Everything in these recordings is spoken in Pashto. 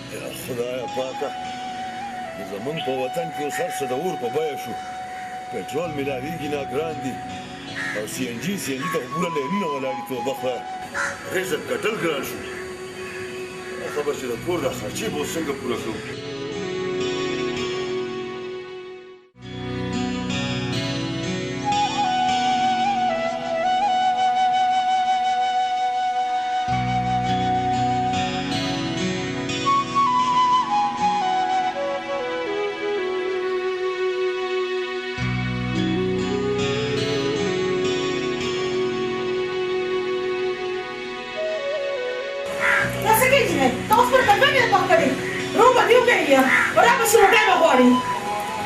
خدایا پاکه زمونږ په وطن کې اوس هر څه د اور په بیه شو پټرول ملاویږي نه ګران دي او سی ان جي ته پوره لینونه ولاړ دي توبه خدایه رزق ګټل ګران شو خبر چې د کور د خرچې به اوس څنګه پوره کوو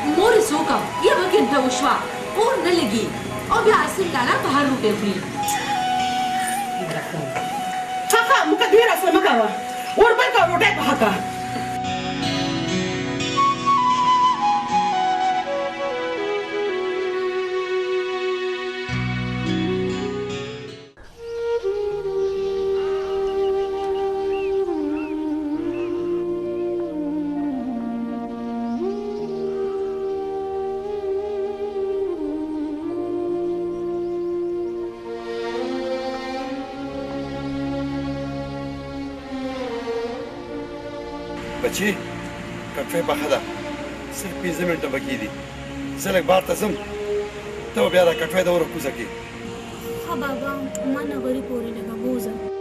مور سوکا یہ وقت دوشوا اور نہ لگی اور بیا اسم لالا باہر روٹے ہوئی کاکا مکا دیر اسمه مکاوا اور بل کا روٹے پہاکا بچی کټوۍ پخه ده صرف 15 منټه بقي دي زه لږ بار ته ځم ته به بیا دا کټوۍ د اوره کوزه کړې ښه بابا ما نه غري پورې لږه بوځه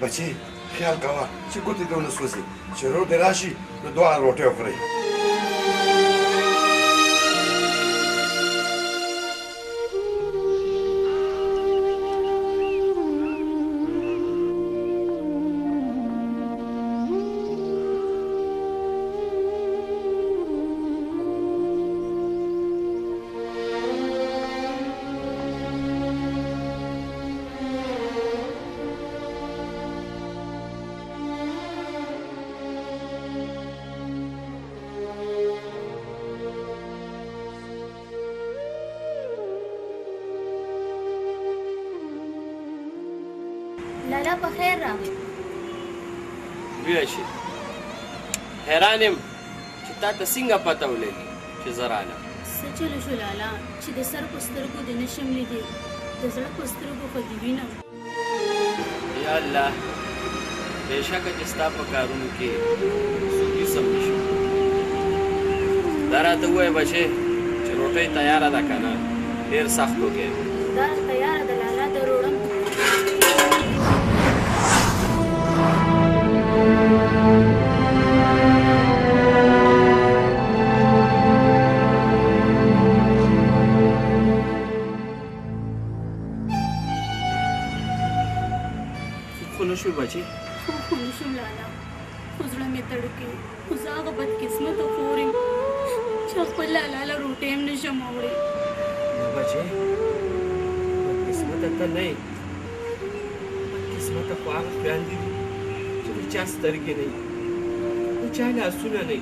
بچی خیال کوه چې ګوتې دې ونه سوځي چې رور دې راشي نو دواړه روټۍ وخورئ لالا په خیر راغی ویل شي حیران یم چې تا ته څنګه پته ولګي چې زه رالم څه چلو شو لالا چې د سر په سترګو دې نشم لیدی د زړه په سترګو خو دې وینم یا الله بېشکه چې ستا په کارونو کې څوک سم نشو دا راته ووایه بچې چې روټۍ تیاره ده که نه ډېر سخت وکړې دا تیاره ده لالا د روړم شو بچی خو نشم لالا خو زړه مې تړکې خو زه هغه بدقسمته خور یم چې خپل لالا له روټۍ هم نشم اوړی نه بچی بدقسمته ته نه یې بدقسمته خو هغه خویندې دي چې د چا سترګې نه وي د چا لاسونه نه وي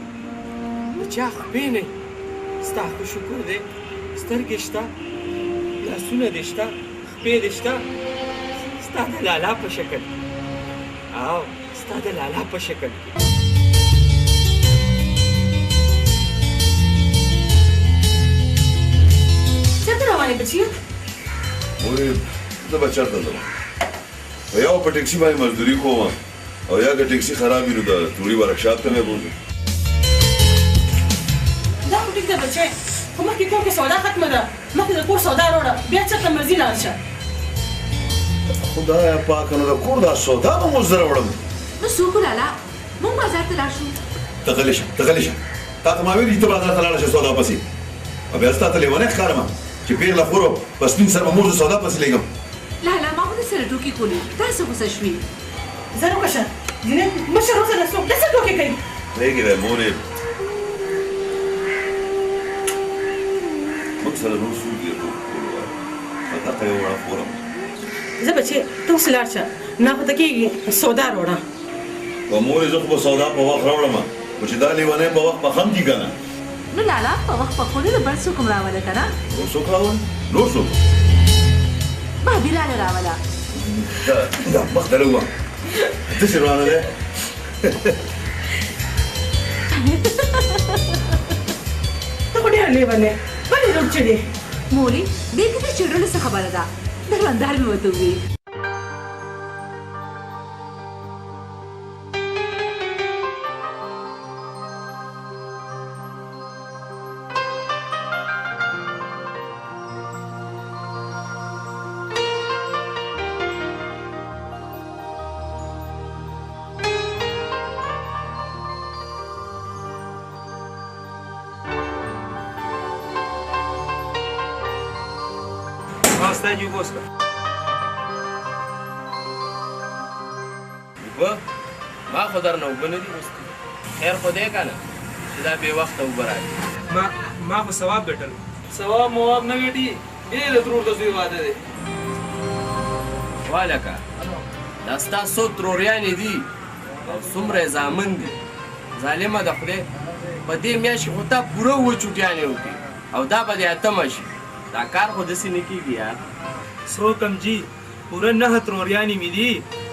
د چا خپې نه وي ستا خو شکر دی سترګې شته لاسونه دې شته خپې دې شته ستا د لالا په شکل او ستا د لالا په شکل چېرته روان یې بچیه مورې زه به چېرته ځم په یو په ټکسي باندې مزدوري کوم او یا که ټکسي خراب وي نو د توري ورکشاپ ته مې بوځم دا خو ټیک ده بچی خو مخکې کور کې سودا ختمه ده مخکې د کور سودا راوړه بیا چېرته مرضي لاړ شه خدایا پاکه نو د کور دا سودا به مو زه راوړم نو څوک لالا مونږ بازار ته لاړ شو ته غلی شه ته غلی شه تا ته ما ویلي ته بازار ته لاړه شه سودا پسې او بیا ستا ته لیونی ښکارم چې پېغله خورو په سپین سر به مور زه سودا پسې لېږم لالا ما خو د سره ټوکې کولې تاسو غوسه شوې زه روکشه جینۍ مشر وسره څوک داسې ټوکې کوي پرېږدی مورې موږ سره نور څوک دي تا ته یو وړه خورم زه بچې ته اوس لاړ شه ناپته کېږي سودا راوړه په مورې زه خو به سودا په وخت راوړم خو چې دا لیونی په وخت پخم دي که نه نو لالا په وخت پخولو د بل څوک هم راوله که نه نور څوک راول نور څوک بابي لاله راوله دا مختلف وه ته چې روانه دی ته خو ډېر لیونی ولې روټ چړې مولي دې کې د چړلو څه خبره ده دروندار مې ورته وویل ستا جوب اوس کړه اوبه ما خو درنه اوبه نه دي غوښتي خیر خو دی که نه چې دا بې وخته اوبه راځي ما خو ثواب ګټل ثواب مواب نه ګټي ډېر د ترور د زوی واده دی والکه دا ستا څو تروریانې دي او څومره زامن دي ظالمه د خدای په دې میاشت خو تا پوره اووه چوټیانې وکړي او دا به دې اتمه شي دا کار خو داسې نه کېږي یار څو کم جي پوره 9 تروریانې مې دي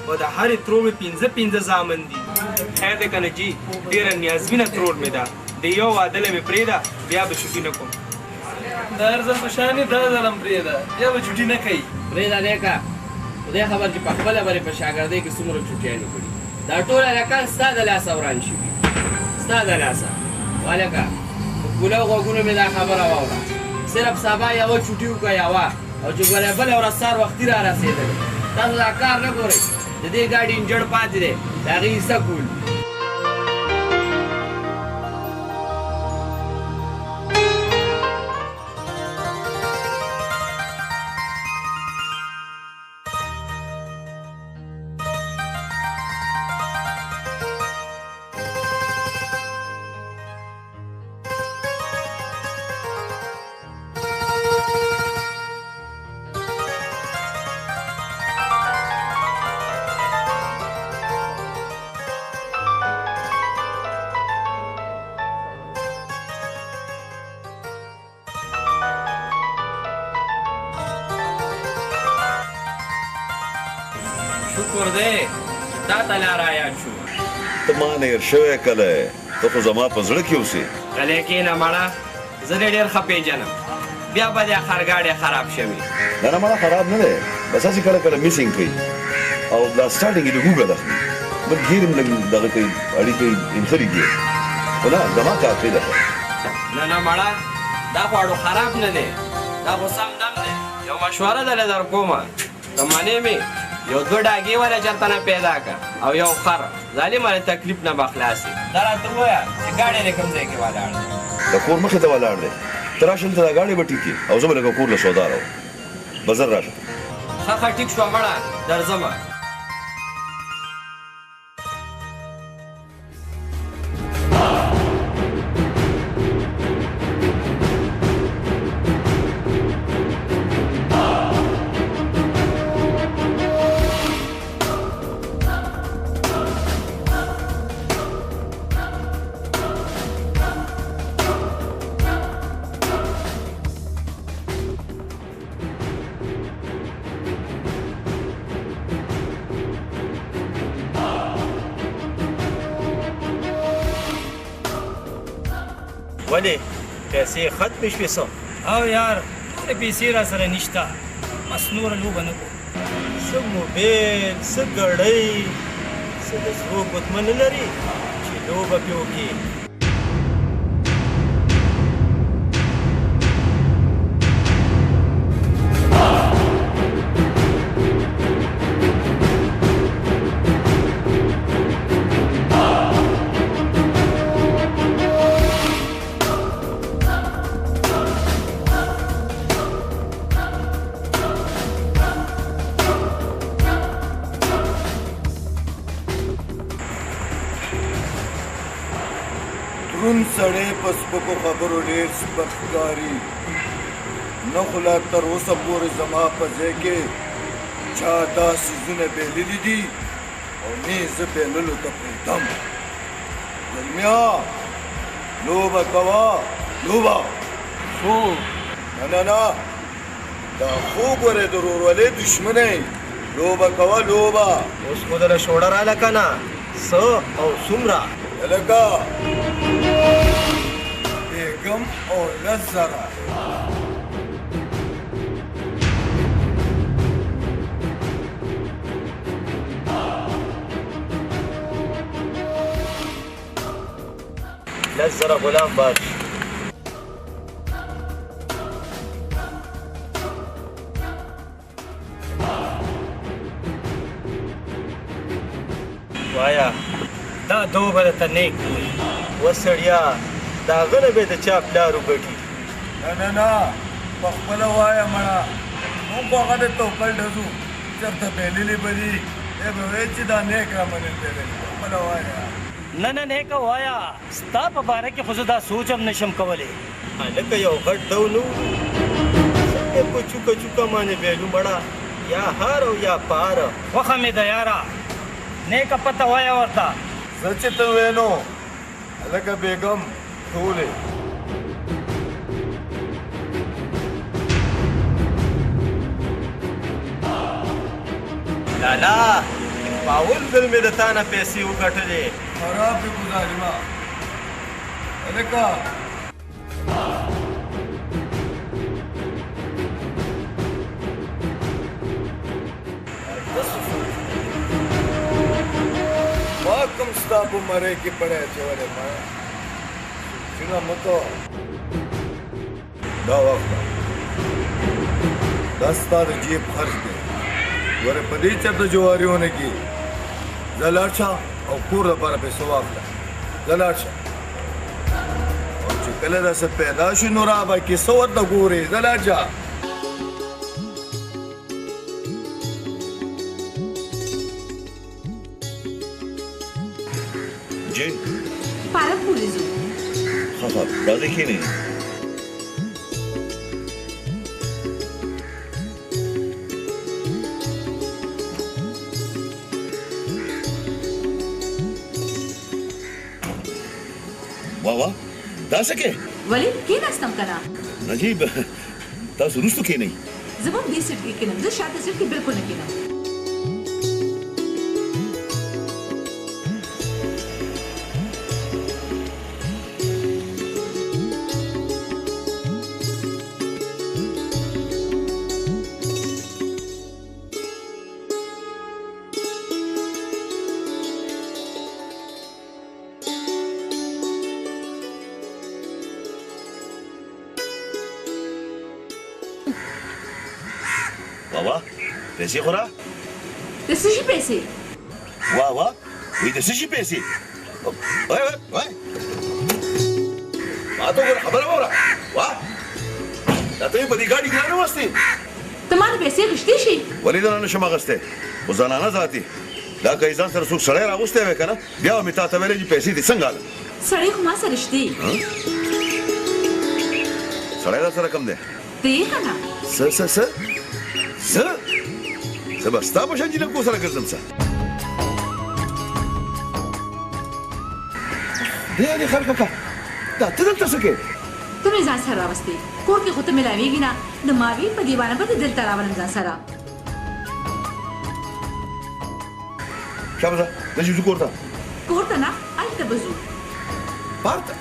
او د هرې ترور مې 15 زامن دي خیر دی که نه جي ډېره نیازمینه ترور مې ده د یو واده مې پرېږده بیا به چوټي نه کوم د هر ځل په شانې دا ځل هم پرېږده بیا به چوټي نه کوي پرېږده دی که خدای خبر چې په خپله به په شاګردۍ کې څومره چوټیانې کړي دا ټول هلکان ستا د لاسه وران شوي ستا د لاسه والکه په پوله غوږونو مې دا خبره واوره صرف سبا یوه چوټي وکړه یوه او چې ګورې بله ورځ سهار وختي را رسېدلې تاسو دا کار نه ګورئ د دې ګاډي انجن پاتې دی د هغې حصه کول شکر دی تا ته لا رایاد شو ته ما نه هېر شوی کله ته خو زما په زړه کې اوسې غلی کښېنه مړه زه دې ډېر ښه پېژنم بیا به دې خرګاډی خراب شوي نه نه مړه خراب نه دی بس هسې کله کله میسینګ کوي او دا سټارټینګ یې د ګوګه اخلي بل ګیر هم لږ دغه کوي اړیکې انخري دي خو نه زما کافي ده نه نه مړه دا خو اړو خراب نه دی دا خو سم دم دی یو مشوره درله در کومه که منې مې یو 2 ډاګې والا چېرته نه پیدا کړه او یو خر ظالمه له تکلیف نه به خلاصې دا راته ووایه چې ګاډی دې کوم ځای کې ولاړ دی د کور مخې ته ولاړ دی ته راشه دلته دا ګاډی به ټیکي او زه به لکه کور له سودا راوړم به زر راشه ښه ټیک شوه مړه درځمه ولې پیسې ختمې شوې څه او یار څه پیسې را سره نشته بس نوره لوبه نه کوو څه موبایل څه ګړۍ څه د سرو ګوتمه نه لري چې لوبه پې وکړي دروند سړی په سپکو خبرو ډېر سپک ښکاري نه خو لا تر اوسه پورې زما په ځای کې چا دا سیزونه بیللی دي او نه زه بیللو ته پرېږدم زلمیا لوبه کوه لوبه نه دا خو ګورې د ورورولۍ دښمنۍ لوبه کوه لوبه اوس خو دله شوړه راله که نه څه او څومره لکه بیګم او 10,000 10,000 غلام باش وایا دا دو به درته نیک وي وسړیا د هغه نه به د چا پلار وګټي نه په خپله وایه مړه موږ خو هغه د توکل ډزو چېرته بیللي به دي دی به وایي چې دا نیک رامنل بیللي په خپله وایه نه نیکه وایا ستا په باره کې خو زه دا سوچ هم نشم کولی هلکه یو غټ دو نه څنګه په چوکه باندې بیلو مړه یا هار او یا پار وخه مې ده یاره نیکه پته وایا ورته زه چې ته وې نو هلکه بیګم ټولې لالا باول ځل مې د تا نه پیسې وګټلې خراب دې ظالمه هلکه ما کوم ستا په مرۍ کې پړی اچولی ما سوچونه مه کوه دا واخله دا ستا د جیب خرج دی ګوره په دې چېرته جواري کې ځه لاړ شه او کور دپاره پیسې واخله ځه لاړ شه او چې کله داسې پیدا شي نو را به کیسه ورته ګورې ځه لاړ شه جی پارک پورې ځو ها راځئ کښېنئ واه دا څه کې ولې کېناستم که نه نجیب تاسو وروستو کښېنئ زه به هم دې سیټ کې کېنم زه شاته سیټ کې بلکل نه کېنم واه پیسې خورا د څه شي پیسې واه وایي د څه شي پیسې وای ما ته وګوره خبره واوره واه دا ته یې په دې ګاډي کې رانوستې ته ما نه پیسې غوښتې شي ولې نه نشم اخیستی خو زنانه ذاتي دا که یې ځان سره څوک سړی راغوستی وی که نه بیا به مې تا ته ویلی چې پیسې دې څنګه اله سړی خو ما سره شته سړی در سره کم دی ته یې که نه زه به ستا په شان جینکو سره ګرځم څه دی خلکه که دا ته دلته څه کوې ته مې ځان سره راوستې کور کې خو ته میلاویږي نه نو ما وی په دیوانه به دې دلته راولم ځان سره شابه ځه ځه چې ځو کور ته کور ته نه هلته به ځو پار ته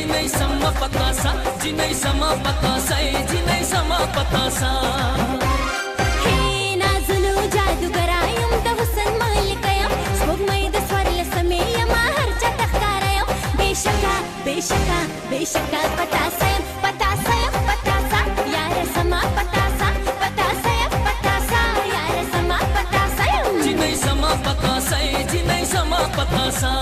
जिनै सम्म पतासा जिनै सम्म पतासा जिनै सम्म पतासा हे नाजुनु जादूगरायम त हुसन मालिकयम स्फोगमैद स्वरल समेयमा हरचा तख्तारयम बेशका बेशका बेशका पतासयम पतासयम पतासा यार समा पतासा पतासयम पतासा यार समा पतासयम जिनै सम्म पतासा जिनै सम्म पतासा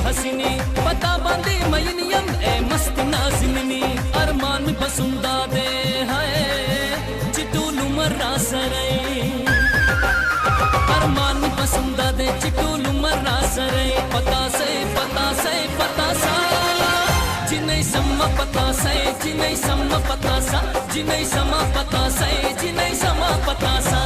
हसीनी पता बांधे मयनियम ए मस्त नाज़िनी अरमान बसुंदा दे हाय चिटूलू मर्रा सरे अरमान बसुंदा दे चिटूलू मर्रा सरे पता से जिनै सम्म पता से जिनै सम्म पता सा जिनै सम्म पता से जिनै सम्म पता सा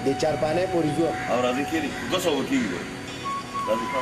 दे चार पाने पूरी जो और राजी के लिए 200 की राजी का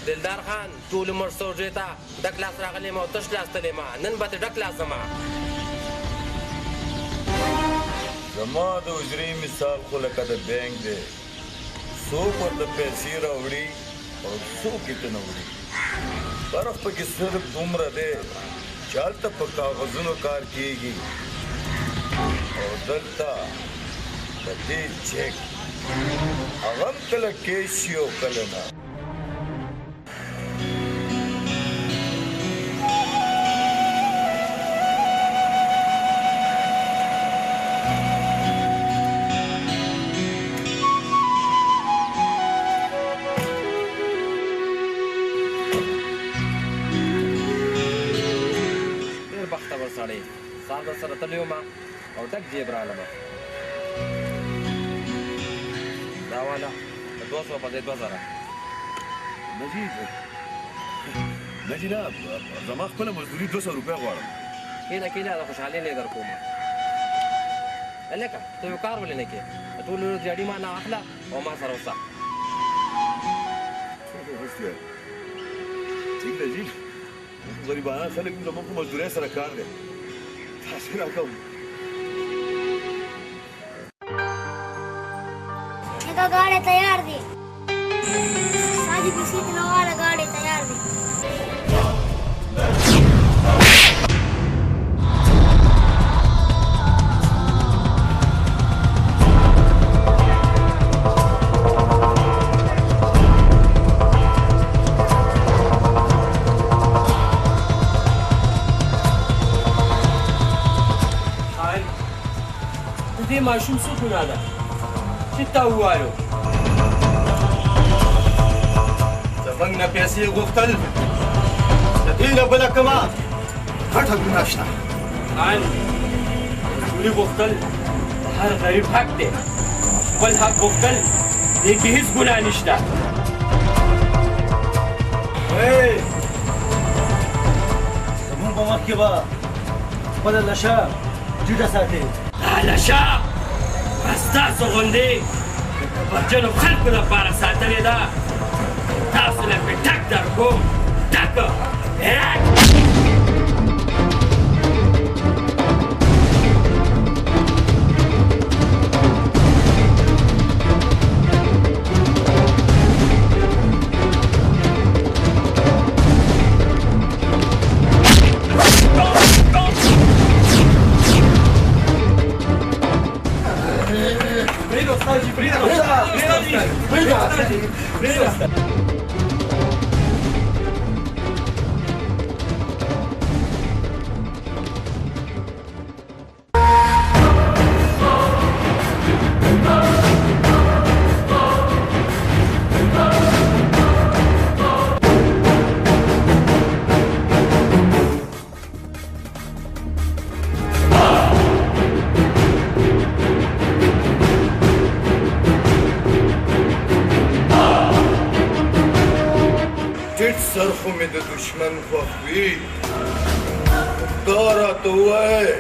दिलदार खान طول عمر سوجيتا دك لاس راغلي ما وتش لاس تلما ننبت دك لاس زما زما د وزري مثال خو لکه د بانک دی څوک ورته پیسې راوړي او څوک یې ته نه وړي فرق پکې صرف دومره دی شالته په کاغذونو کار کیږي او دلته د دې چیک هغه هم کله کیس شي او کله نه. سار در سره تللی وم او ډک جیب رالمه دا واله د 200 په ځای 2000. نجي نه زما خپله مزدوري 200 روپۍ غواړم. کېنه د خوشحالۍ نه یې در کوم. هلکه ته یو کار ولې نه کوې د ټولو ورځ ډاډي ما نه اخله او ما سره اوسه. ټیک ده جي موږ غریبانه خلک یو زموږ په مزدورۍ سره کار دی تاسې راکوم. لکه ګاډی تیار دی ساجي پیسې تلواله ګاډی تیار دی. ماشوم څه ګناه ده چې تا ووایو زموږ نه پیسې غوښتل د دې نه بله کومه غټه ګناه شته. مزدوري غوښتل د هر غریب حق دی. خپل حق غوښتل دې کې هېڅ ګناه نشته. زموږ په وخت کې به خپله نشه جوړه ساتې. نشه ستاسو غوندې د کبرجنو خلکو لپاره ساتلې ده. تاسو له پې ټک در کوم ټک. سر خو مې د دشمن خوښ وي. دا راته ووایئ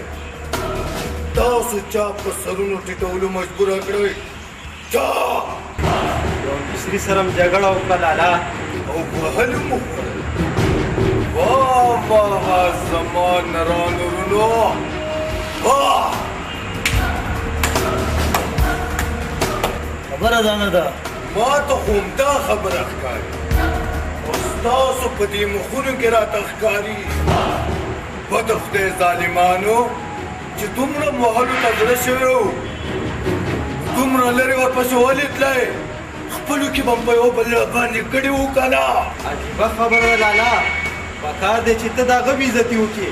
تاسو چا په سرونو ټیټولو مجبوره کړئ؟ چا؟ یو مصري سره م جګړه وکړه لالا او وهلو مو واه واه زما نرانو ورونو خبره دا نه ده. ما ته خو همدا خبره ښکاري او ستاسو په دې مخونو کې راته ښکاري بد خدای ظالمانو چې دومره وهلو ته زړه شوي وو دومره لرې ورپسې ولې تلئ خپلو کې به م په یو بل باندې کړي وو که نه. عجیبه خبره ده لالا. پکار دی چې ته د هغه بېعزتي وکړې.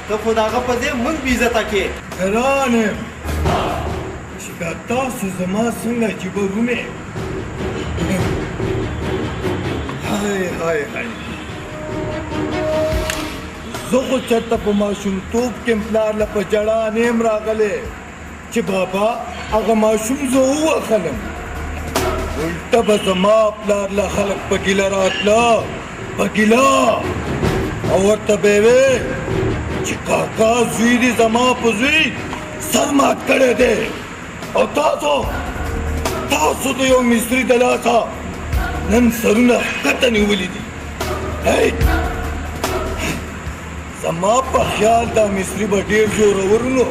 ته خو د هغه په ځای موږ بېعزته کړې. حیران یم چې دا تاسو زما څنګه عجیبه ومې. های های های زه خو چېرته په ماشومتوب کې م پلار له په ژړا نه یم راغلی چې بابا هغه ماشوم زه ووهلم. الټه به زما پلار له خلک په ګیله راتله په ګیله او ورته به یې وې چې کاکا زوی دې زما په زوی سر مات کړی دی او تاسو د یو مصري د لاسه نن سرونه ښکته نیولي دي. زما په خیال دا مصري به ډېر زورور نو.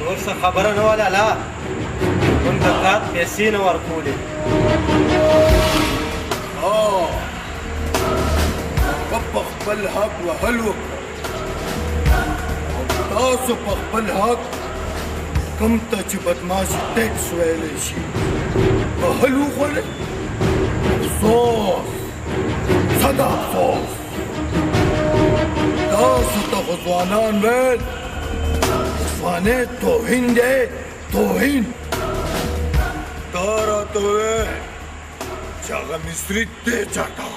نور څه خبره نه وه لالا. موږ د کار پیسې نه ورکولې. هغه په خپل حق وهل وکړه تاسو په خپل حق کوم ته چې بدماشي ټیکس ویلی شي بهل وخوړئ افسوس صد افسوس تاسو ته خو ځوانان ویل ځوانۍ توهین دی توهین تا راته وویل چې هغه مصري دی چاته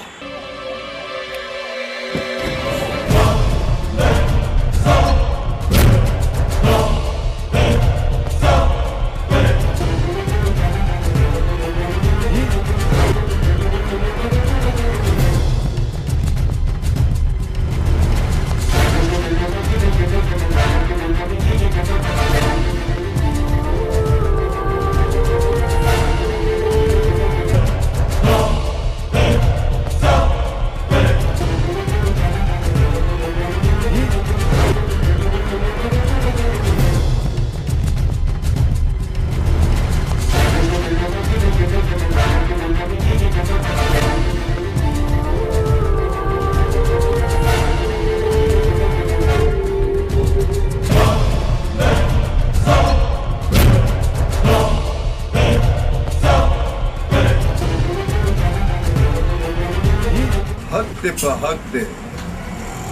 په حق دی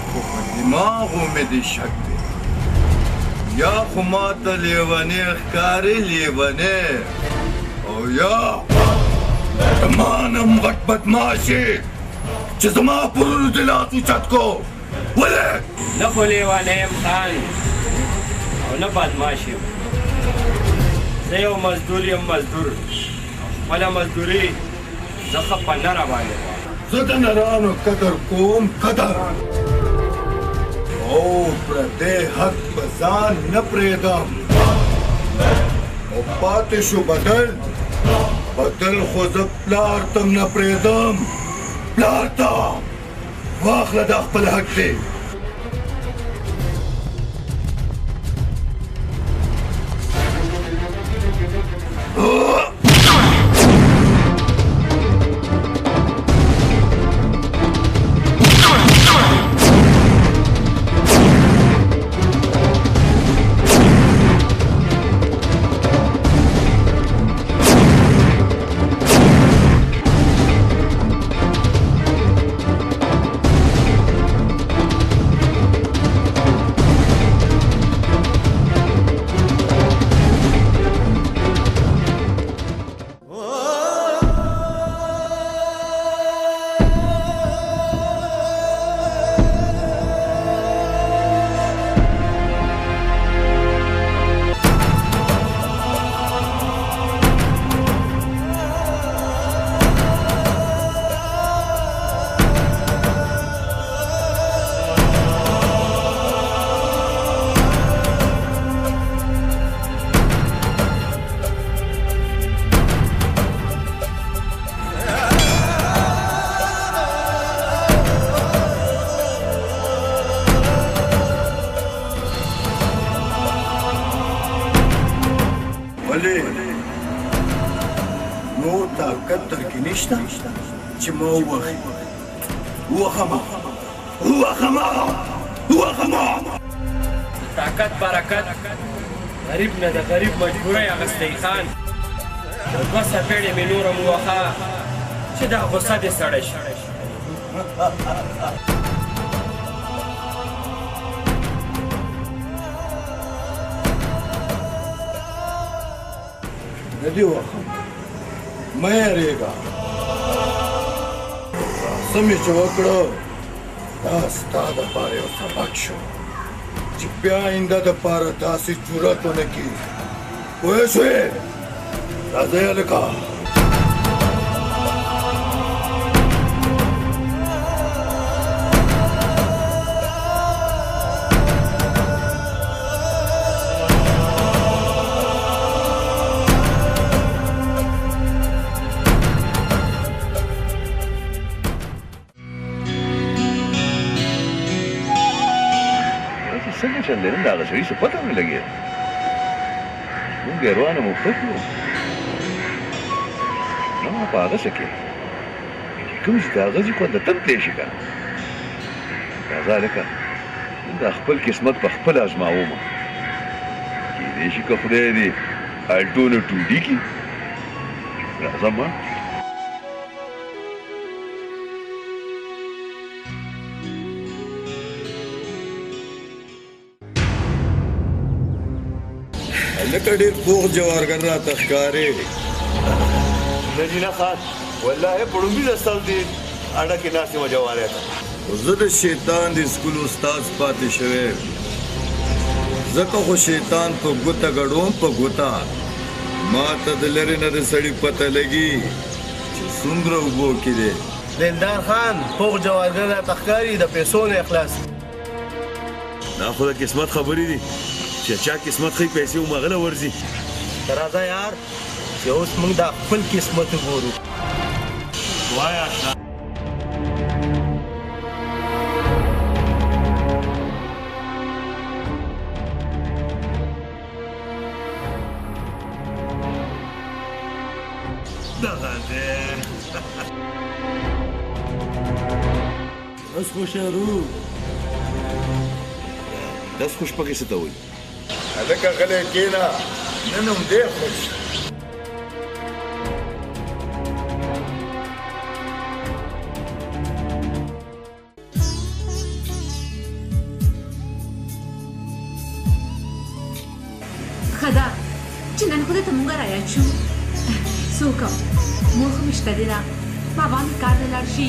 خو په دماغو مې د شک دی یا خو ماته لیونی ښکاري لیونی او یا د ما نم غټ بدماشي چې زما پرونو دې لاس اوچت کو ولې نه خو لیونی یم خان او نه بدماش یم زه یو مزدور یم مزدور خپله مزدوري زه ښه په نه روان یم زه د نرانو قدر کوم قدر او پردی حق به ځان نه پرېږدم او پاتې شو بدل خو زه پلار ته نه پرېږدم پلار ته واخله دا خپل حق دی نور طاقت درکې نشته چې ما ووهي ووهمه طاقت برکت غریب نه د غریب مجبوری اخیستی خان د دوه څپېړې مې نوره موخه چې دا غصه دې سړی شي نه دې وخم مه یېرېږه څه مې چې وکړه دا ستا دپاره یو سبق شو چې بیا آینده دپاره داسې جرأت ونه کړي پوه شوې راځئ هلکه څنګه چل دی نن د هغه سړي څه پته نه لګېده مونږ یې روانه مختف وو نه په هغه څه کې کوم چې د هغه ځي خوند د تن پلی شي که نه راځه هلکه نن د خپل قسمت په خپله ازماومه دیشي که خدای دې الټو نه ټوډي کي راځه ما لکه ډېر پوخ جوارګر راته ښکارې نجینا خان والله پړومبي د ستاسو دې اډه کې ناستې وه جواری ته زه د شیطان د سکول استاد پاتې شوی ځکه خو شیطان په ګوته ګډوم په ګوته ما ته د لرې نه د سړي پته لګي چې څومره اوبو کې دی دلدار خان پوخ جوارګر راته ښکاري د پیسو نه اخلاص دا خو د قسمت خبرې دي چې چا قسمت ښي پیسې ومغله ورځي ته راځه یار چې اوس موږ د خپل قسمت وګورو وایه اشنا دغه دی بس خوشحالو داس خوش پکې څه ته وایي هلکه غلی کېنه نن هم ډېر خوش ښه ده چې نن خو دلته مونږ رایاد شو څه وکړم مور خو مې شته دی ده بابا مې کار ته لاړ شي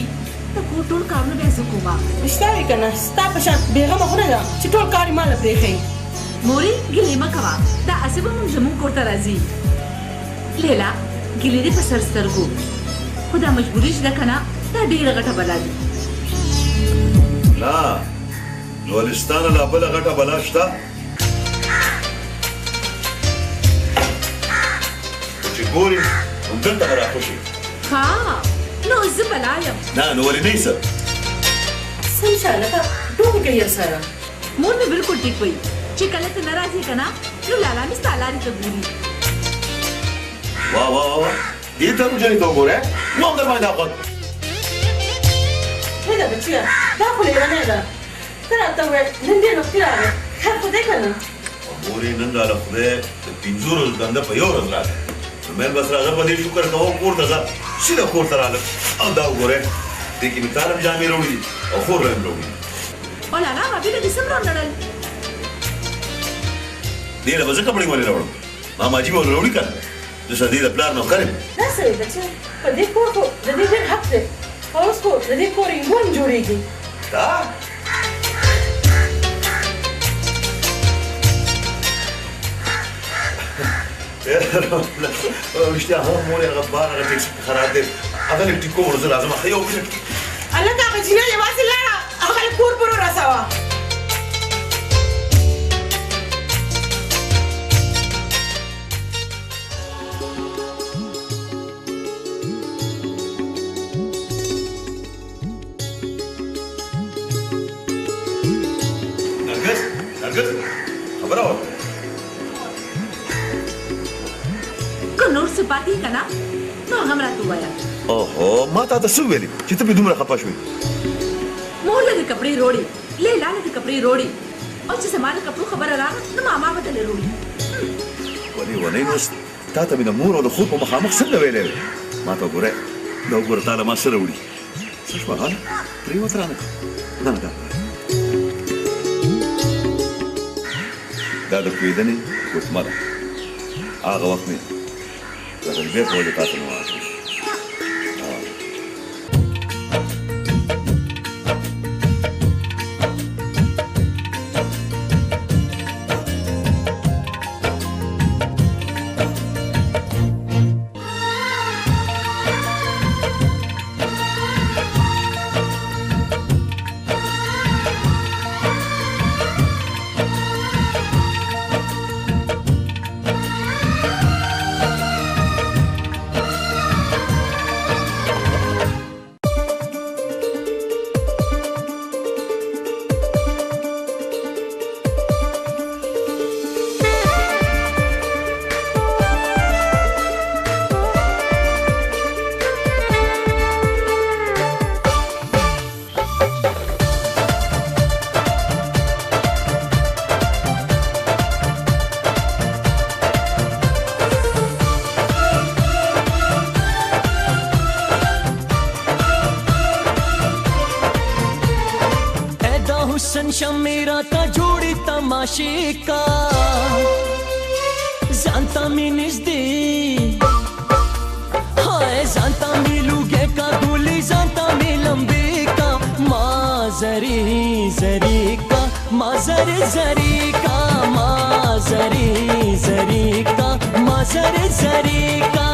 د کور ټول کارونه بیا زه کومه رښتیا وایي که نه ستا په شان بېغمه خو نه ده چې ټول کار یې ما له پرېښوي مورې ګیلې مه کوه دا هسې به مونږ زموږ کور ته راځي لیلا ګیلې دې په سر سترګو خو دا مجبوري چې ده که نه دا ډېره غټه بلا ده نه نو ولې ستا نه لا بله غټه بلا شته چې ګورې همدلته به راخوشي ها نو زه بلا یم نه نو ولې نه یې څه سم شه لکه ډوب کوي سره مور مې بالکل ټیک وایي چې کله ته نه راځې که نه نو لالا مې ستا لارې ته ګوري واه واه واه دې ته مجرې ته وګوره ما هم در باندې اخوت هی ده بچیه دا خو لیونی ده ته راته وویل نن ډېر وختي راغی خیر خو دی که نه مورې نن راله خدای د 5 ورځو دنده په یو ورځ راغی نو مېن بس راځه په دې شکر کوه کور ته ځه سیده کور ته رالم او دا وګورئ دې کې مې تالم جامې راوړي دي او خور له مې راوړي او لالا بابي له دې څه راوړل دې له به زه کپړې ولې راوړم ماماجي به ورله راوړي که نه زه دې د پلار نوکر یم داسې وي بچیه په دې کور خو د دې ډېر حق دی اوس خو د دې کور یې جوړېږي دا رښتیا هم مورې هغه بار هغه ټیکسي خراب دی هغه لږ ټیکو ورځه لازمه ښه یو منټ هلکه هغه جینۍ یوازې لاړه هغه له کور پورې ورسوه نرګس خبره وکړه که نور څه پاتې که نه نو هغه هم راته ووایه اوهو ما تا ته څه وویلې چې ته پرې دومره خفه شوې مور له دې کپړې روړې لیلا له دې کپړې روړې او چې زما د کپړو خبره راغله نو ماما به دلې روړي ولې ونۍ نو تا ته مې د مور او د خور په مخامخ څنګه ویلی وې ما ته وګوره دا وګوره تا له ما څه راوړي څه شوه هله پرېوت رانه نه دا دا د کوېدنې ګوتمه ده هغه وخت مې لکه بېرته ولې تا ته مې واچوي शमेरा ता जोडी तमाशे का जानता मी निजदे हाय जानता मी लुगे का गोली जानता मी लंबे का माजरी जरी का माजरी जरी का माजरी जरी का माजरी जरी का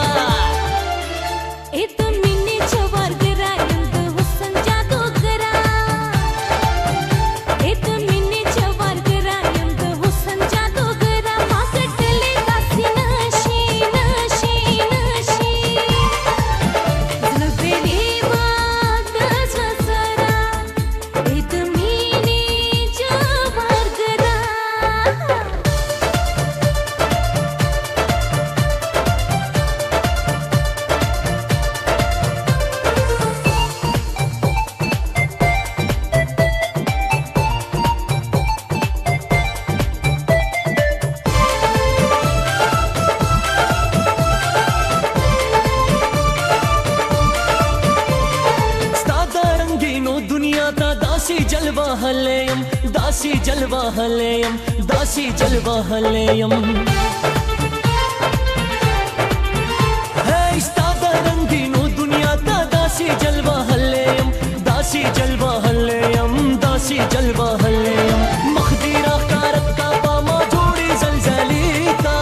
दासी जलवा हलेयम दासी जलवा हलेयम है इस्तादा रंगीनो दुनिया ता दासी जलवा हलेयम दासी जलवा हलेयम दासी जलवा हलेयम मखदीरा कारत का पामा जोड़ी जलजली का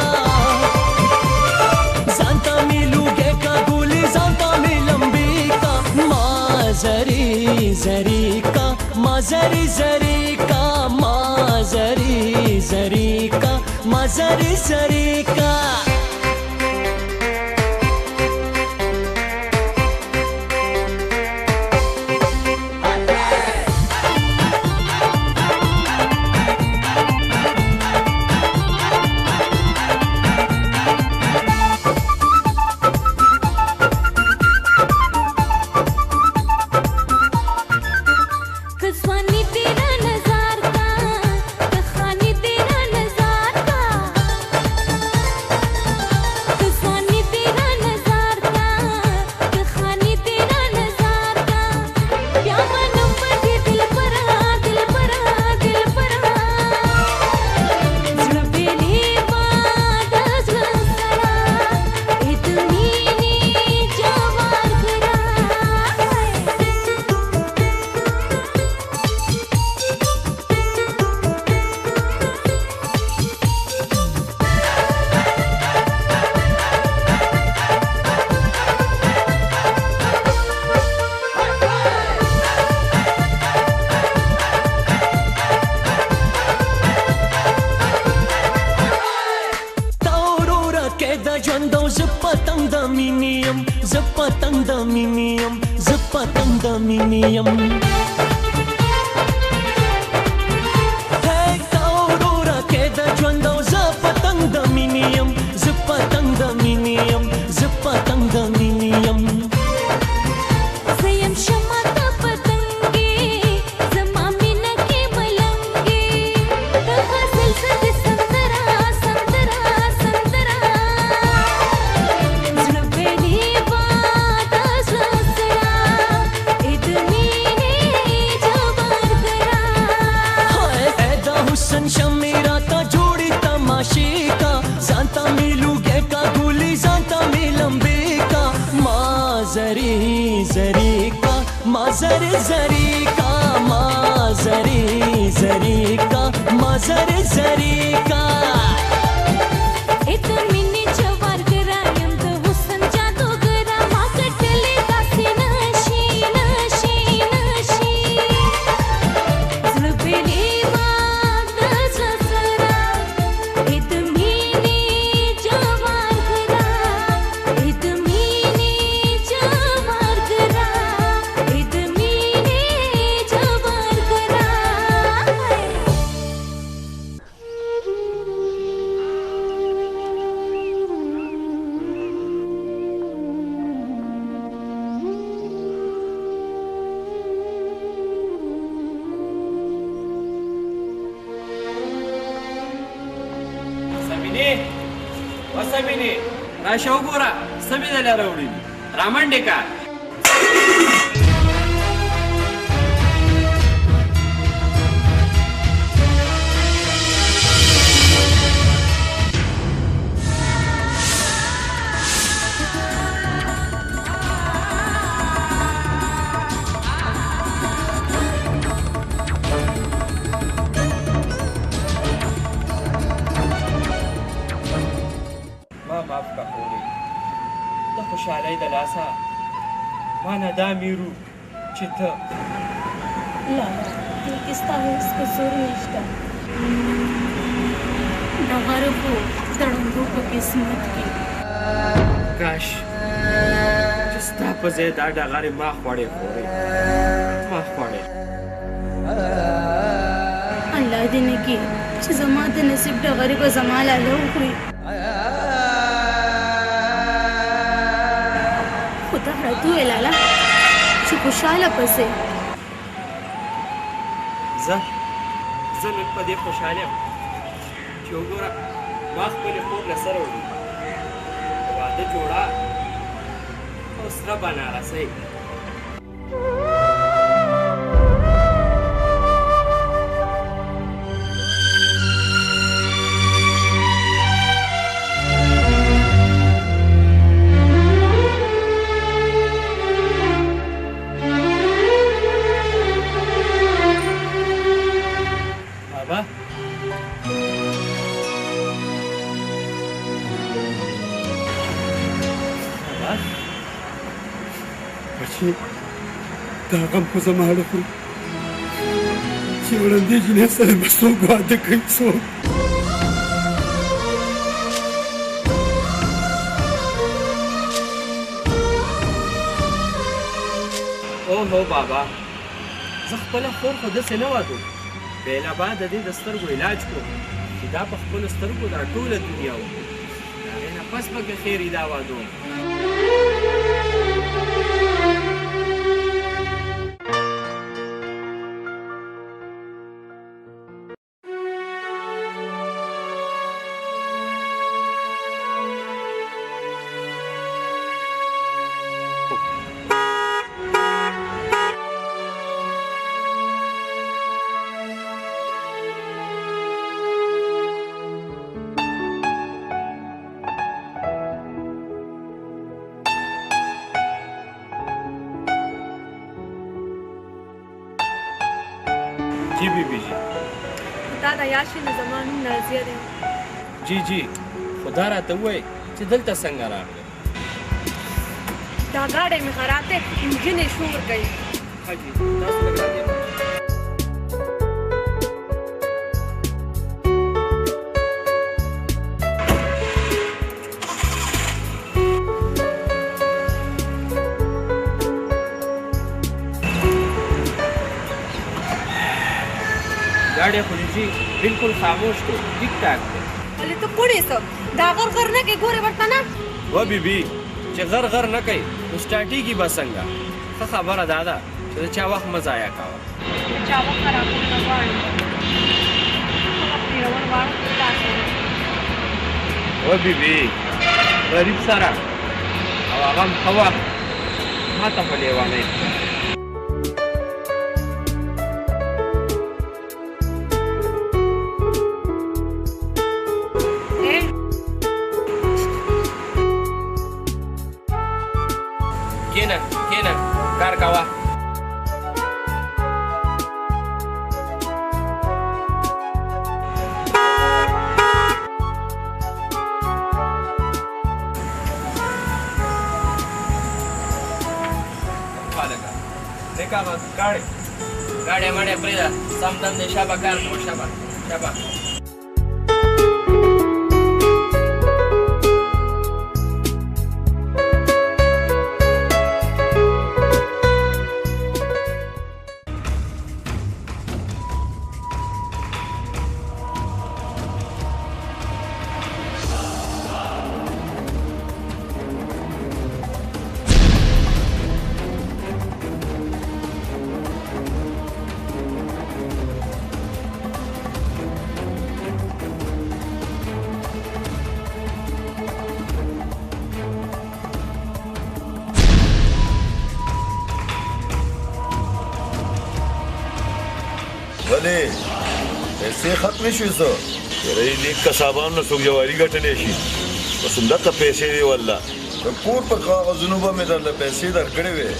जानता मिलूगे का गोली जानता मिलंबी का माजरी जरी का माजरी जरी का माजरी जरी का माजरी जरी का राशवगोरा सभी झाल्या रवडी रामंडेकर خوشحالۍ د لاسه ما نه دا میرو چې ته لالا دې کې ستا هېڅ قصور نشته ډغره خو د ړندو په قسمت کې کاش چې ستا په ځای دا ډغرې ما خوړې خورې ما خوړې الله دې نه کړي چې زما د نصیب ډغرې به زما لاله وخوري خو ته راته ووایې لالا چې خوشحاله پسې زه نن په دې خوشحاله یم چې وګوره ما خپلې خور له سره وړي واده جوړه او سره بنارسۍ دا غم خو زما اړه خوري چې وړاندې جینۍ سره به څوک واده کوي څوک اوهو بابا زه خپله خور خو داسې نه وادو بېله با د دې د سترګو علاج کوم چې دا په خپلو سترګو دا ټوله دنیا وګوري د هغې نه پس به که خیر دا وادو जी बीबी जी دا د یاشي نه زما نوم نازیه دی جی جی خدا راته ووایي چې دلته څنګه راغلی دا ګاډی مې خراب دی انجن یې شور کوي حاجي تاسو لږ راځئ गाड़ी खुली बिल्कुल खामोश तो ठीक ठाक थे अरे तो कुड़ी सब دا غر غر نه کې ګوره ورته نه و بیبي چې غر غر نه کوي نو سټاټي کی بسنګا څه خبره دادا چې چا وخت مزایا کاوه چا وخت خراب نه غواړي پیرون واره تاسو و بیبي غریب سره او هغه خوا ما ته په لیوانه Kena, kar kawa. Mereka mas gaड़ी माड़े प्रेदा samdan de shaba kar ko shaba. ولې پیسې ختمې شوې څه یاره نیک کسابانو نه څوک جواري ګټلی شي بس همدغه پیسې دی والله د کور په کاغذونو به مې درله پیسې درکړې وې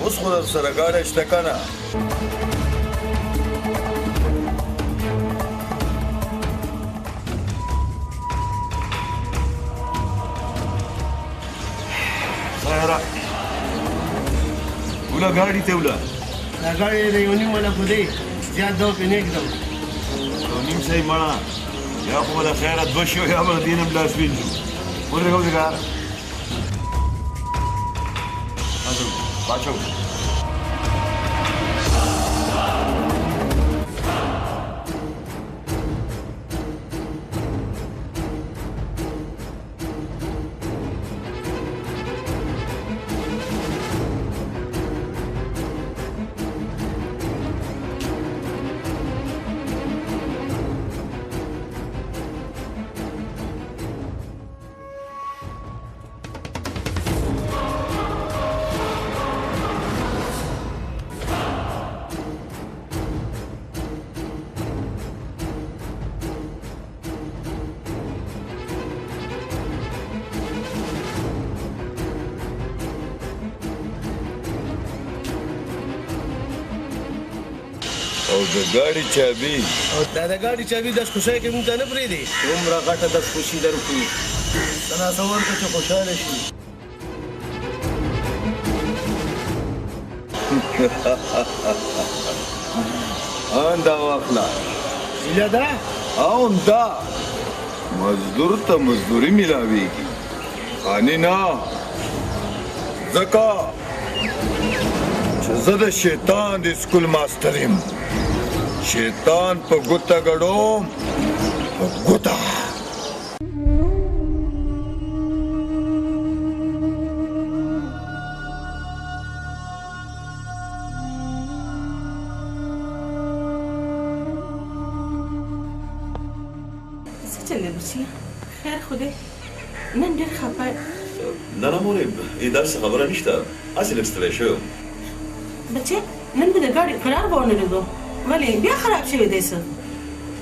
اوس خو در سره ګاډی شته که نه ټوله ګاډي ته وله دا ګاډي د یو نیم مله خو دی زیات دو پې نه ږدم یو نیم سئ مړه یا خو به د خیره دوه شو یا به د دې نه هم لاس وینځو ودرېږه ودرېږه واچو او د ګاډي چابي دا د ګاډي چابي دستخوشۍ کې مونږ ته نه پرېږدي دومره غټه دستخوشي درکړو تصور کړه چې خوشحاله شي آندا واخله هیله ده آندا مزدور ته مزدوري میلاویږي خاني نه ځکه چې زه د شیطان د سکول ماسټر یم شیطان په ګوته ګډوم په ګوته څه چلې بچیه خیر خو دی نن ډېر خفه نه نه مورې داسې خبره نشته هسې لږ ستړی شوی یم بچې نن مې د ګاډي کرار به ونه لیدو ولې بیا خراب شوی دی څه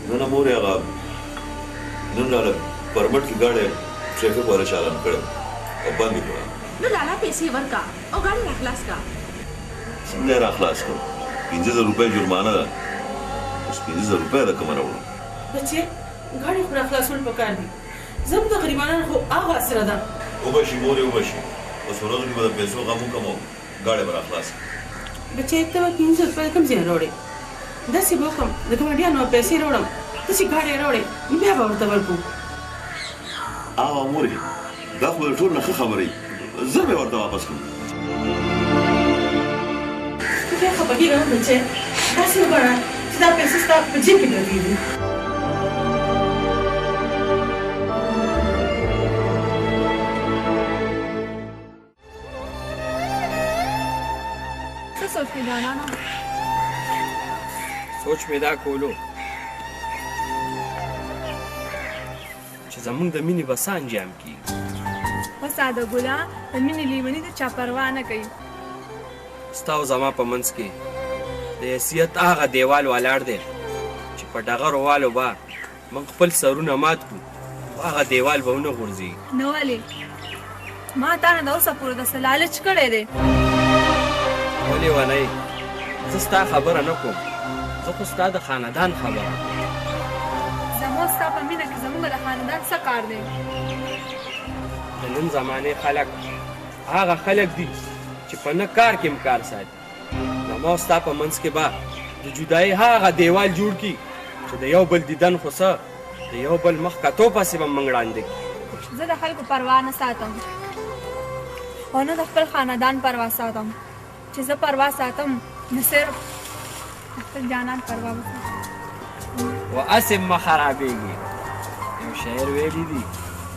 نه نه مورې هغه نن راله پرمټ کې ګاډی ټریفک والا چالان کړی او بند یې کړه نو لالا پیسې ورکا او ګاډي راخلاص کا څنګه یې راخلاص کړم 50,000 روپۍ جرمانه ده اوس 50,000 روپۍ ده کومه راوړم بچې ګاډي خو راخلاصول پکار دي زموږ د غریبانو خو هغه اسره ده وبشي مورې وبشي اوس ورځو کې به د پیسو غم وکړم او ګاډی به راخلاص کړم بچې ته به 500 روپۍ کوم ځای راوړې داسې به وکړم د ګاډیانو پیسې راوړم ته چې ګاډی راوړې بیا به ورته ورکړو مورې دا خو د ټول نه ښه خبرې زه به ورته واپس کړم ته بیا خفه کېږه نه بچې داسې وګڼه چې دا پیسې ستا په جیب کې پرتې دي څه سوچ کې جانانه سوچ مې دا کولو چې زمونږ د مینې به څه انجام کېږي خو ساده ګله د مینې لیوني د چا پروا نه کوي ستا او زما په منځ کې د حیثیت هغه دیوال ولاړ دی چې په ډغرو والو به موږ خپل سرونه مات کړو هغه دیوال به ونه غورځېږي نو ولې ما تا نه د اوسه پورې داسې لالچ کړی دی ولې ونی زه ستا خبره نه کوم زه خو ستا د خاندان خبره زموږ ستا په مینه کې زموږ د خاندان څه کار دی د نن زمانې خلک هغه خلک دي چې په نه کار کې کار ساتي زما او ستا په منځ کې به د جدایي هغه دیوال جوړ کړي چې د یو بل دیدن خو څه د یو بل مخ کتو پسې به موږ ړانده کړي زه د خلکو پروا نه ساتم او نه د خپل خاندان پروا ساتم چې زه پروا ساتم نو صرف خپل جانان پروا وساتم و اسې مه خرابېږي یو شاعر ویلي دي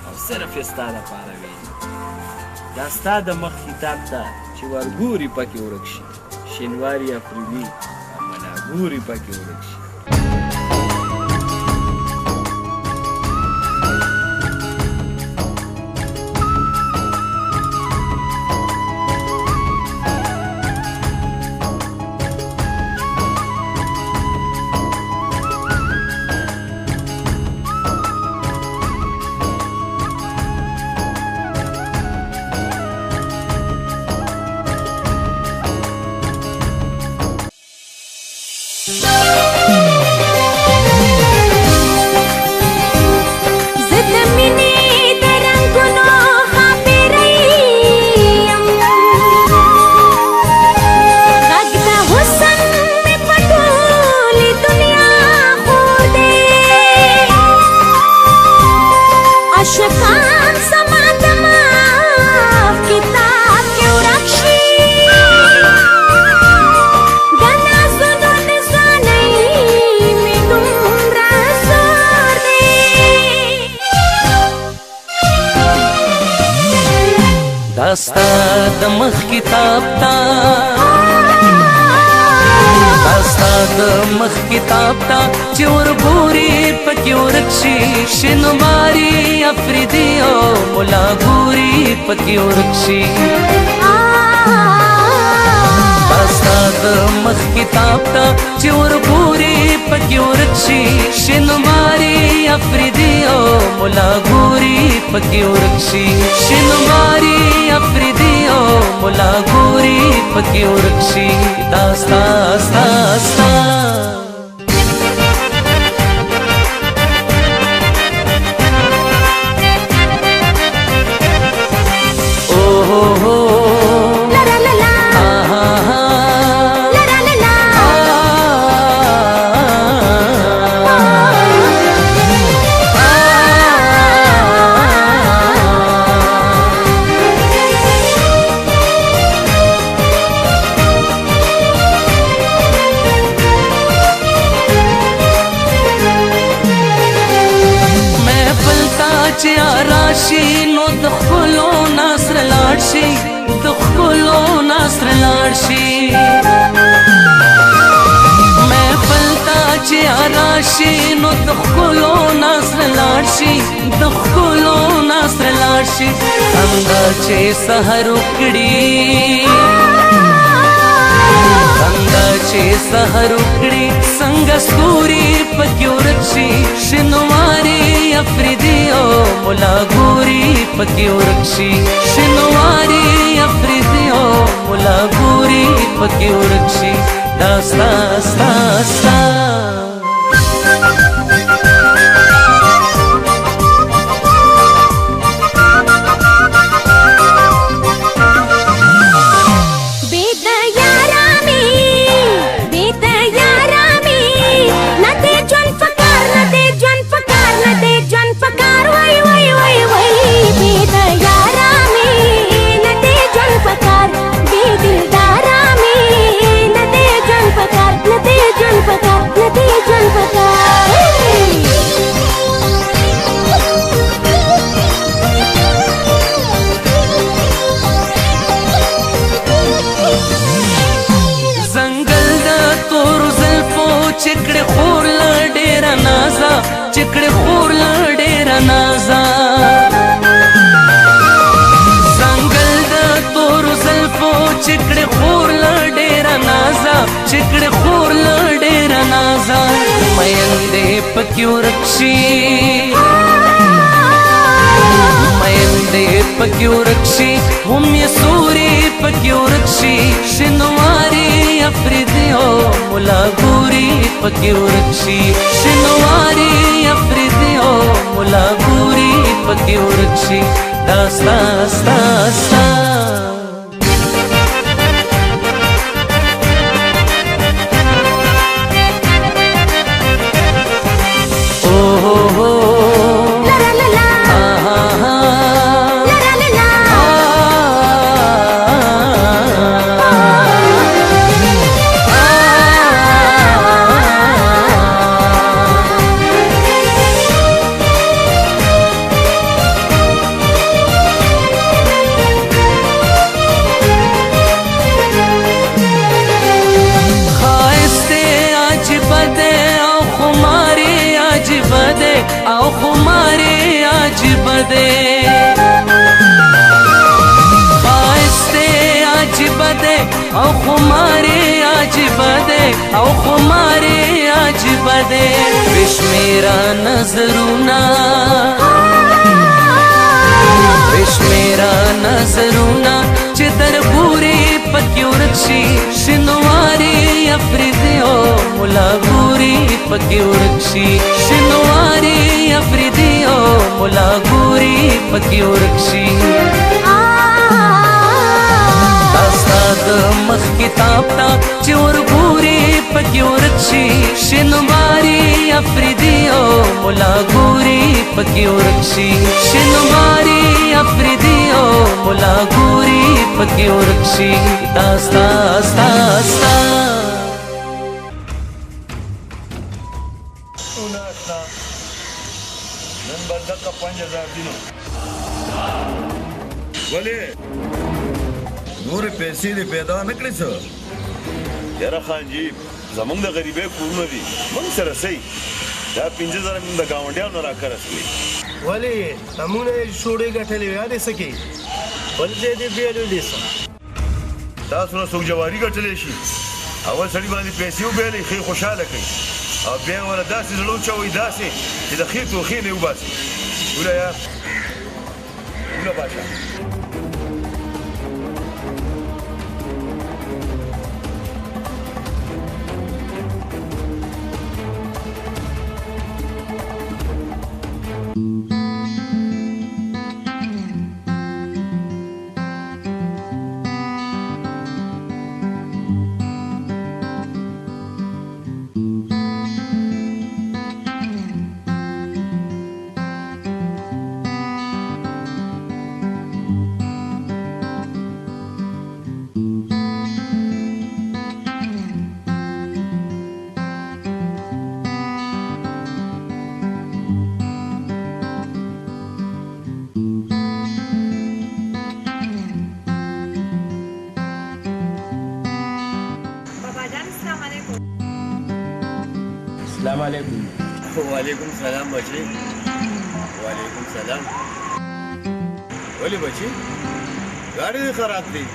او صرف یې ستا دپاره ویلي دا ستا د مخ کتاب ته چې ورګوري پکې ورک شي شینواري افریدي او مناګوري پکې ورک شي Thank you. داستا د مخ کتاب تا داستا د مخ کتاب تا چې ورګوري پکې ورکشي شینواري افریدي او مولا ګوري پکې ورکشي داستا د مخ کتاب تا چې ورګوري پکې ورکشي شینواري افریدي او مولا ګوري پکې ورکشي شینواري افریدي او مولا ګوري پکې ورکشي داستا داستا نو د خلو نصر لاړشي د خلو نصر لاړشي څنګه چې سحر وکړي څنګه چې سحر وکړي څنګه ستوري پکې ورکشي شینواري افریدي او مولا ګوري پکې ورکشي شینواري افریدي او مولا ګوري پکې ورکشي داستا داستا چکڑے خور لڑیرا نازا زنگل دا تور زلفو چکڑے خور لڑیرا نازا چکڑے خور لڑیرا نازا میندے پکیو رکشی میندے پکیو رکشی هم یسوری پکیو رکشی شنواری افریدی او مولا ګوري پکې ورکشي شینواري افریدي او مولا ګوري پکې ورکشي داستا داستا او خماري عجب دے خائستے عجب دے او خماري عجب دے او خماري عجب دے بشمیرا نظرونا بشمیرا نظرونا چې درګوري پکې ورکشي شینواري افریدي او مولا ګوري پکې ورکشي شینواري افریدي او مولا ګوري پکې ورکشي داستا د مخ کتاب تا چې ورګوري پکې ورکشي شینواري افریدي او مولا ګوري پکې ورکشي شینواري افریدي او مولا ګوري پکې ورکشي داستا داستا نن بندقه 5000 دینو ولې نورې پیسې دې پیدا نه کړې څه یاره خان جی زمونږ د غریبۍ کورونه دي موږ سره صحیح دا 50,000 موږ د ګاونډیانو نه راکرس کړي ولې همونه یې شوړې ګټلې وې هدې څه کوي بل ځای دې بیلولې څه تاسو نه څوک جواري ګټلی شي اول سړي باندې پیسې وبیلې ښې خوشحاله کوي او بیا یې وله داسې زړه وچوئ داسې چې د ښې توښې نه یې وباسي وله یا وله باچا السلام علیکم وعلیکم سلام بچی وعلیکم سلام ولې بچی ګاډی دې خراب دی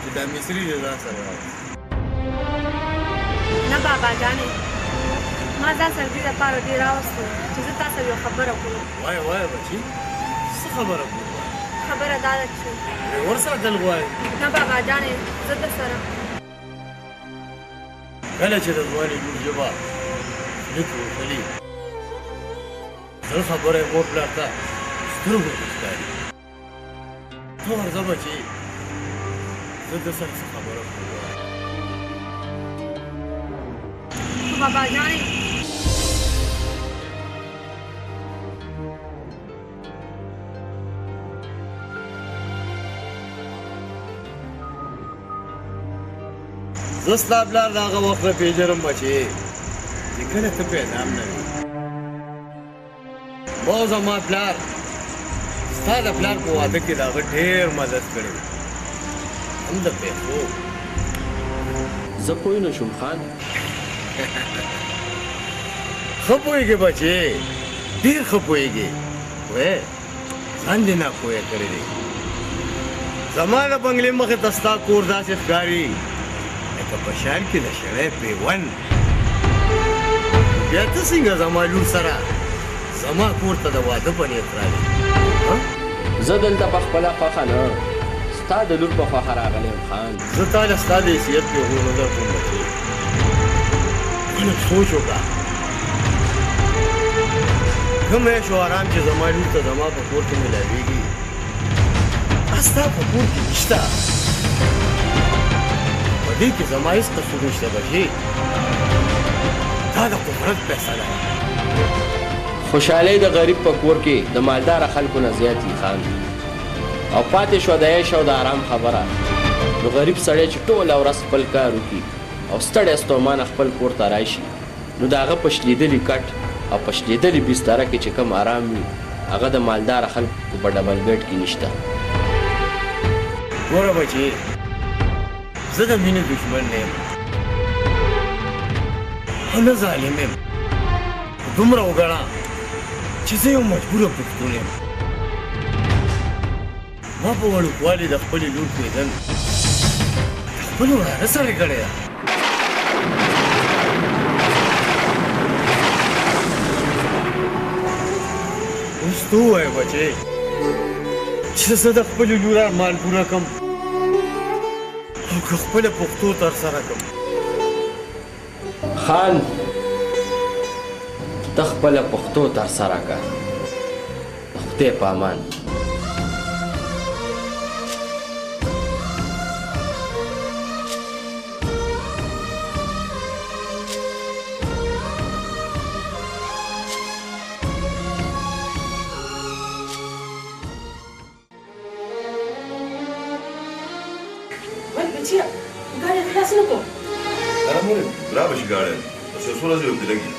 چې دا مصري دې ځان سره راوړي نه بابا جانې ما ځان سره دې دپاره دې راوستو چې زه تا سره یو خبره وکړم وایه بچی څه خبره کوو خبره دا ده چې ورساتل غواړې نه بابا جانې زه در سره کله چې د ځوانې لور ژبه لیکو وکړي زه خبره یې مور پلار ته سترګو کې ښکاري ته ورځه بچې زه در سره څه خبره کوم بابا جانې زه ستا پلار د هغه وخت نه پېژنم بچې چې کله ته پیدا هم نه وې ما او زما پلار ستا د پلار په واده کې د هغه ډېر مدد کړی هم د پیسو زه پوه نه شوم خان ښه پوهېږې بچې ډېر ښه پوهېږې وې ځان دې ناپوهه کړی دی زما د بنګلې مخې ته ستا کور داسې ښکاري لکه په شان کې د شړی پیوند بیا ته څنګه زما لور سره زما کور ته د واده په نیت راغلې زه دلته په خپله خوښه نه ستا د لور په خوښه راغلی یم خان زه تا له ستا د حیثیت پېغور نه درکوم بچې لږ سوچ وکړه کوم عیش و آرام چې زما لور ته زما په کور کې میلاویږي ستا په کور کې نشته په دې کې زما هېڅ قصور نشته بچې دا د قدرت فیصله ده خوشحالۍ د غریب په کور کې د مالداره خلکو نه زیات وي خان او پاتې شوه د عیش او د آرام خبره نو غریب سړی چې ټوله ورځ خپل کار وکړي او ستړی ستومانه خپل کور ته راشي نو د هغه په شلیدلي کټ او په شلیدلي بستره کې چې کم آرام وي هغه د مالداره خلکو په ډبل بیډ کې نشته ګوره بچې زه د مینې دښمن نه یم او نه ظالم یم دومره وګڼه چې زه یو مجبوره پښتون یم ما په وړوکوالي د خپلې لور پېژن د خپلو وراره سره کړې ده اوس ته ووایه بچې چې زه د خپلې لور ارمان پوره کړم او که خپله پښتو ترسره کړم خان ته خپله پښتو ترسره کړه د خدای په امان بچیا ګاډي خلاص نه کوم مورې را به شي ګاډی بس یو څو ورځې ورته لګي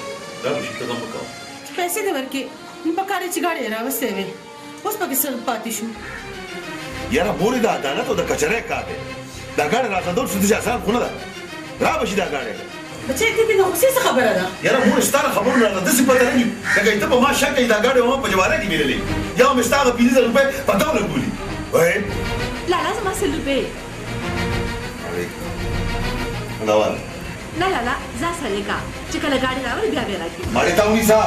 دا به شي ختم وکړو پیسې دې ورکې نو په کار چې ګاډي راوستې وې اوس پکې څه پاتې شو یاره مورې دا عدالت او د کچرۍ کار دی دا ګاډی راځدول څه داسې اسان خو نه ده را به شي دا ګاډی بچی ته د غوسې څه خبره ده یاره مورې ستا له خبرو نه راته داسې پته نه وي لکه ته په ما شک کوي دا ګاډی ما په جواره کې ویللی یا مې ستا هغه 5,000 روپۍ په تا ولګولي وایې لالا زما 100 روپۍ نوال نه لالا ځه سړی کا چې کله ګاډی راوړي بیا به راکړي ماړې ته ونیسه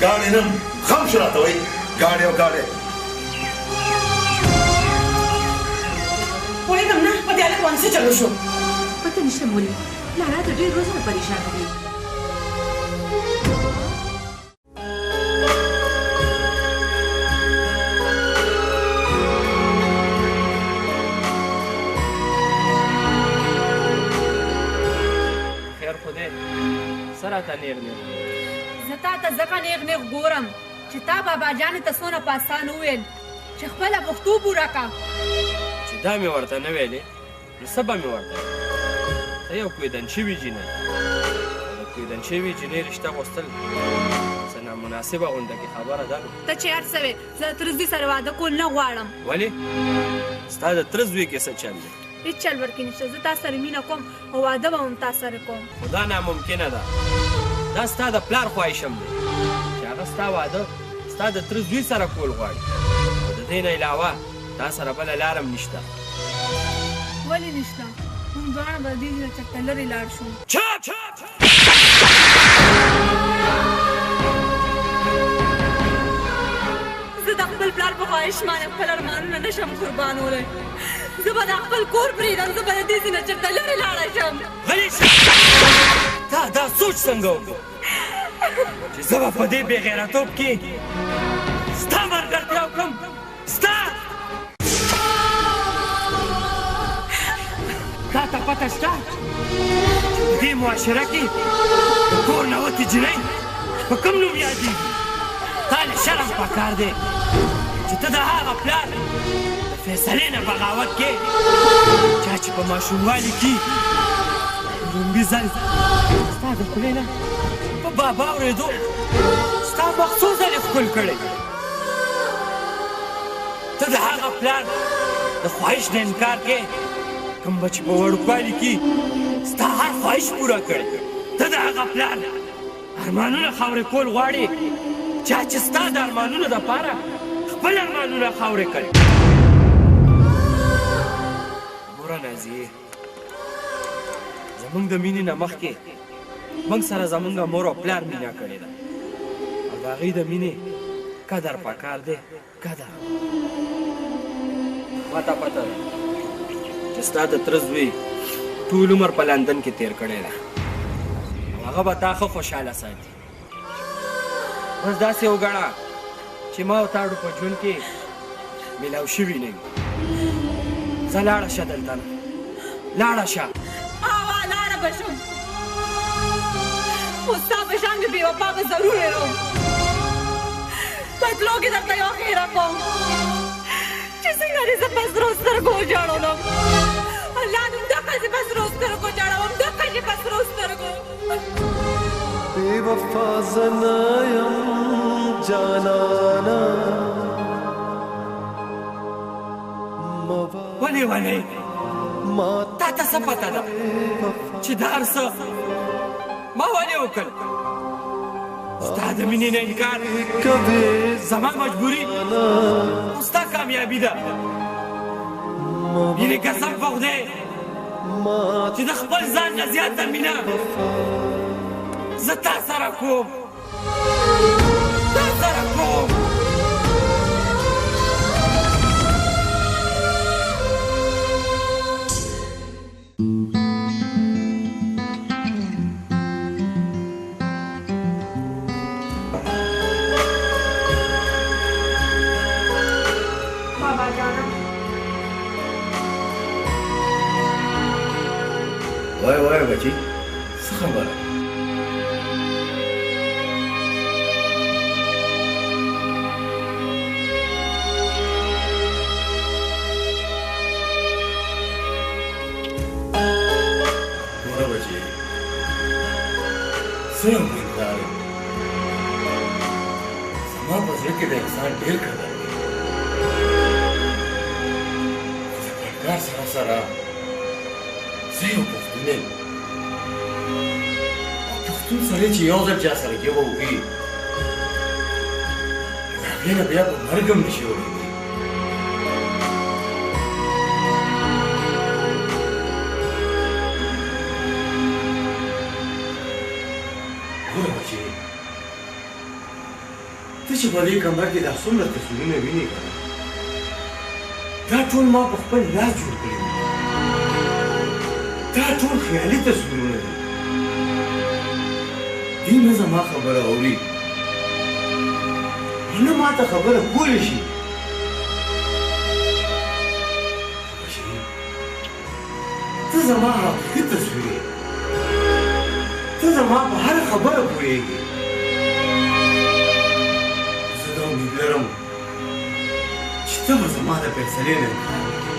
ګاډی نه خم شو راته وایي ګاډی او ګاډی پوهېږم نه په دې هلک باندې څه چلو شو پته نشته مولي لالا ته ډېر روزونه پریشان کړي خیر خو دی څه راته نیغ نیغ زه تا ته ځکه نیغ نیغ ګورم چې تا بابا جانې ته څونه په اسان وویل چې خپله پښتو پوره کا چې دا مې ورته نه ویلې نو څه به مې ورته ته یو کویدن شوي جینۍ د کویدن شوي جینۍ رشته غوښتل څه نامناسبه غونډه کې خبره ده نو ته چې هر څه وې زه د تره زوی سره واده کول نه غواړم ولې ستا د تره زوی کې څه چل دی هېڅ چل ورکې نشته زه تا سره مینه کوم او واده به هم تا سره کوم خو دا ناممکنه ده دا ستا د پلار خواهشم دی چې هغه ستا واده ستا د تره زوی سره کول غواړي او د دې نه علاوه تا سره بله لارم نشته ولې نشته موږ دواړه به دې نه چکته لرې لاړ شو چپ زه د خپل پلار په خواهش باندې خپل ارمانونه نشم قربانولی زه به د خپل کور پرېږدم زه به د دې ځای نه چېرته لرې لاړه شم غلی شه تا دا سوچ څنګه وکړو چې زه به په دې بېغیرتوب کې ستا ملګرتیا وکړم ستا تا ته پته شته چې په دې معاشره کې د کور نه وتې جینۍ په کوم نوم یادېږي تا له شرم پکار دی چې ته د هغه پلار د فیصلې نه بغاوت کې چا چې په ماشوموالي کې لومبي ځل ستا د خولې نه په بابا اورېدو ستا مخ څو ځلې ښکل کړی ته د هغه پلار د خواهش نه انکار کې کوم به چې په وړوکوالي کې ستا هر خواهش پوره کړی ته د هغه پلار ارمانونه خاورې کول غواړې چا چې ستا د ارمانونو دپاره خپل ارمانونه خاورې کړي ګوره نازیې زمونږ د مینې نه مخکې موږ سره زمونږ مور او پلار مینه کړې ده او د هغې د مینې قدر پکار دی قدر ما ته پته ده چې ستا د تره زوی ټول عمر په لندن کې تېر کړی ده او هغه به تا ښه خوشحاله ساتي بس داسې وګڼه چې ما او تاړو په ژوند کې میلاو شوي نه وي ځه لاړه شه دلته نه لاړه شه اوا لاړه به شم خو ستا په شان مې بې وفا به ضرور یم په تلو کې درته یوه خیره کوم چې څنګه دې زه په سرو سترګو وژړولم الله دې همدغسې په سرو سترګو جړوم همدغسې په سرو سترګو بے وفا زنایم جانانا ولې تا ته څه پته ده چې دا هر څه ما ولې وکړ ستا د مینې نه انکار زما مجبوري او ستا کامیابي ده یعنې قسم په خدای چې د خپل ځان نه زیاته مینه زه تا سره کوم تا سره کوم بابا جانا وای بچی څه خبره څه یم انکار زما په زړه کې د انسان ډېر قدر دی سره سره زه یو پښتون یم او پښتون سړی چې یو ځل چا سره ګیبه وکړي د هغې نه بیا په مرګ هم نشي اورېدی ګوره بچې ته چې په دې کمره کې دا څومره تصویرونه وینې که نه دا ټول ما په خپل لاس جوړ کړي دي دا ټول خیالي تصویرونه دي دوی نه زما خبره اوري نه ما ته خبره کولی شي ته زما حقیقي تصویر یې ته زما په هره خبره پوهېږې زه دا امید لرم چې ته به زما د فیصلې نه انکار وکړې